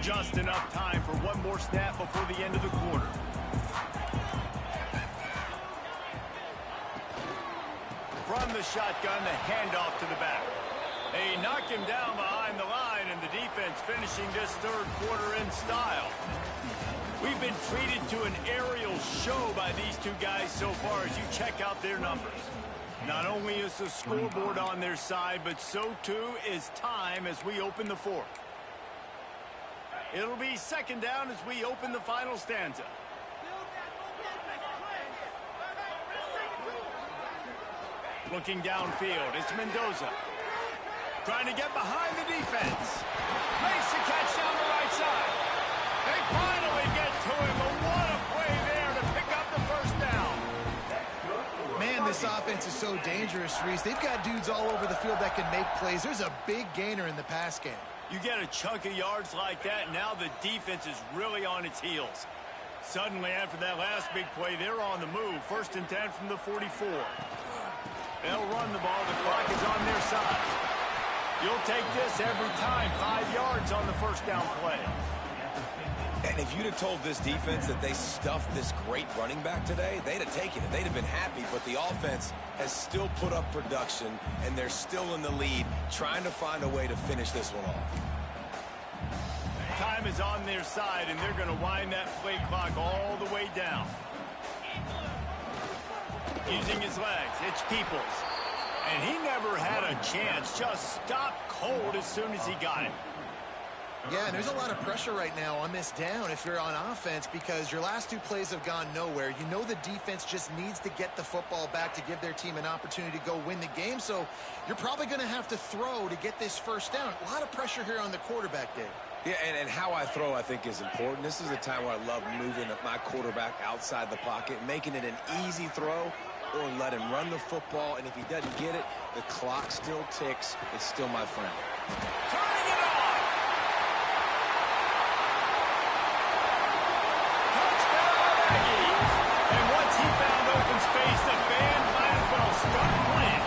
Just enough time for one more snap before the end of the quarter. From the shotgun, the handoff to the back. They knock him down behind the line, and the defense finishing this third quarter in style. We've been treated to an aerial show by these two guys so far as you check out their numbers. Not only is the scoreboard on their side, but so too is time as we open the fourth. It'll be second down as we open the final stanza. Looking downfield, it's Mendoza. Trying to get behind the defense. Makes the catch down the right side. They finally get to him, but what a play there to pick up the first down. Man, this offense is so dangerous, Reese. They've got dudes all over the field that can make plays. There's a big gainer in the pass game. You get a chunk of yards like that, now the defense is really on its heels. Suddenly, after that last big play, they're on the move. 1st and 10 from the 44. They'll run the ball. The clock is on their side. You'll take this every time. 5 yards on the first down play. And if you'd have told this defense that they stuffed this great running back today, they'd have taken it. They'd have been happy, but the offense has still put up production, and they're still in the lead, trying to find a way to finish this one off. Time is on their side, and they're going to wind that play clock all the way down. Using his legs, it's Peoples. And he never had a chance, just stopped cold as soon as he got it. Yeah, and there's a lot of pressure right now on this down if you're on offense because your last 2 plays have gone nowhere. You know the defense just needs to get the football back to give their team an opportunity to go win the game, so you're probably going to have to throw to get this first down. A lot of pressure here on the quarterback, Dave. Yeah, and how I throw, I think, is important. This is a time where I love moving my quarterback outside the pocket, making it an easy throw, or let him run the football, and if he doesn't get it, the clock still ticks. It's still my friend. Turning it on! Touchdown, Aggies! And once he found open space, the band might as well start playing.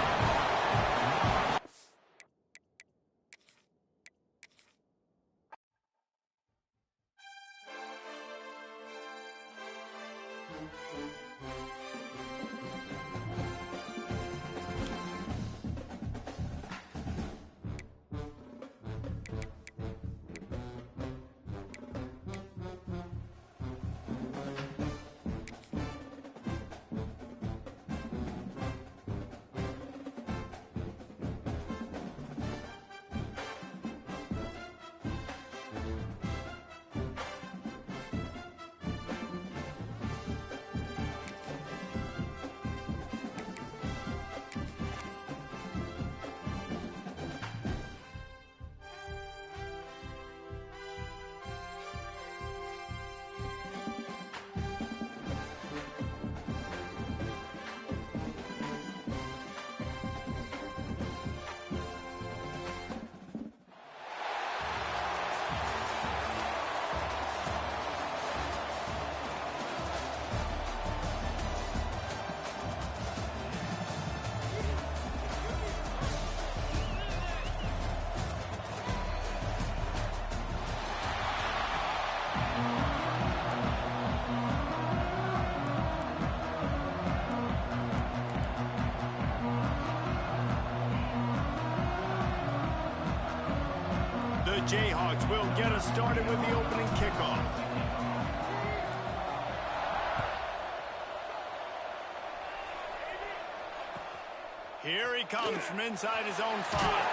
The Jayhawks will get us started with the opening kickoff. Here he comes from inside his own 5.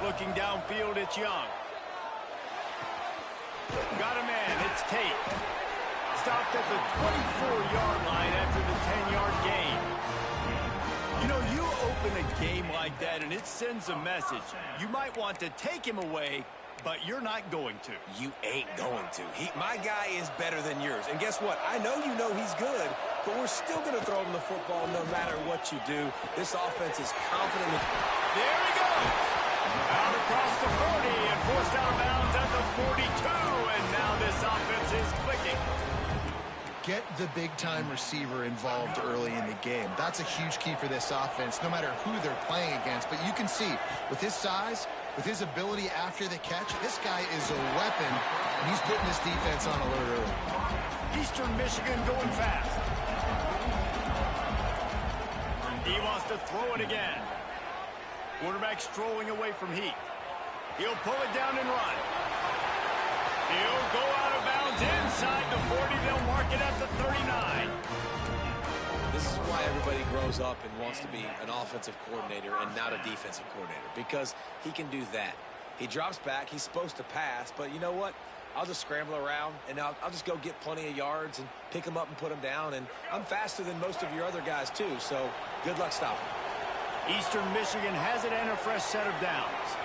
Looking downfield, it's Young. Got a man, it's Tate. Stopped at the 24-yard line after the 10-yard gain. You know, you open a game like that and it sends a message. You might want to take him away, but you're not going to. You ain't going to. My guy is better than yours. And guess what? I know you know he's good, but we're still going to throw him the football no matter what you do. This offense is confident. There he goes. Out across the 40 and forced out of bounds at the 42. And now this offense is clicking. Get the big-time receiver involved early in the game. That's a huge key for this offense, no matter who they're playing against. But you can see, with his size, with his ability after the catch, this guy is a weapon, and he's putting this defense on alert early. Eastern Michigan going fast. He wants to throw it again. Quarterback strolling away from Heat. He'll pull it down and run. He'll go out of bounds inside the 40. They'll mark it at the 39. This is why everybody grows up and wants to be an offensive coordinator and not a defensive coordinator, because he can do that. He drops back. He's supposed to pass, but you know what? I'll just scramble around, and I'll just go get plenty of yards and pick them up and put them down, and I'm faster than most of your other guys, too, so good luck stopping. Eastern Michigan has it and a fresh set of downs.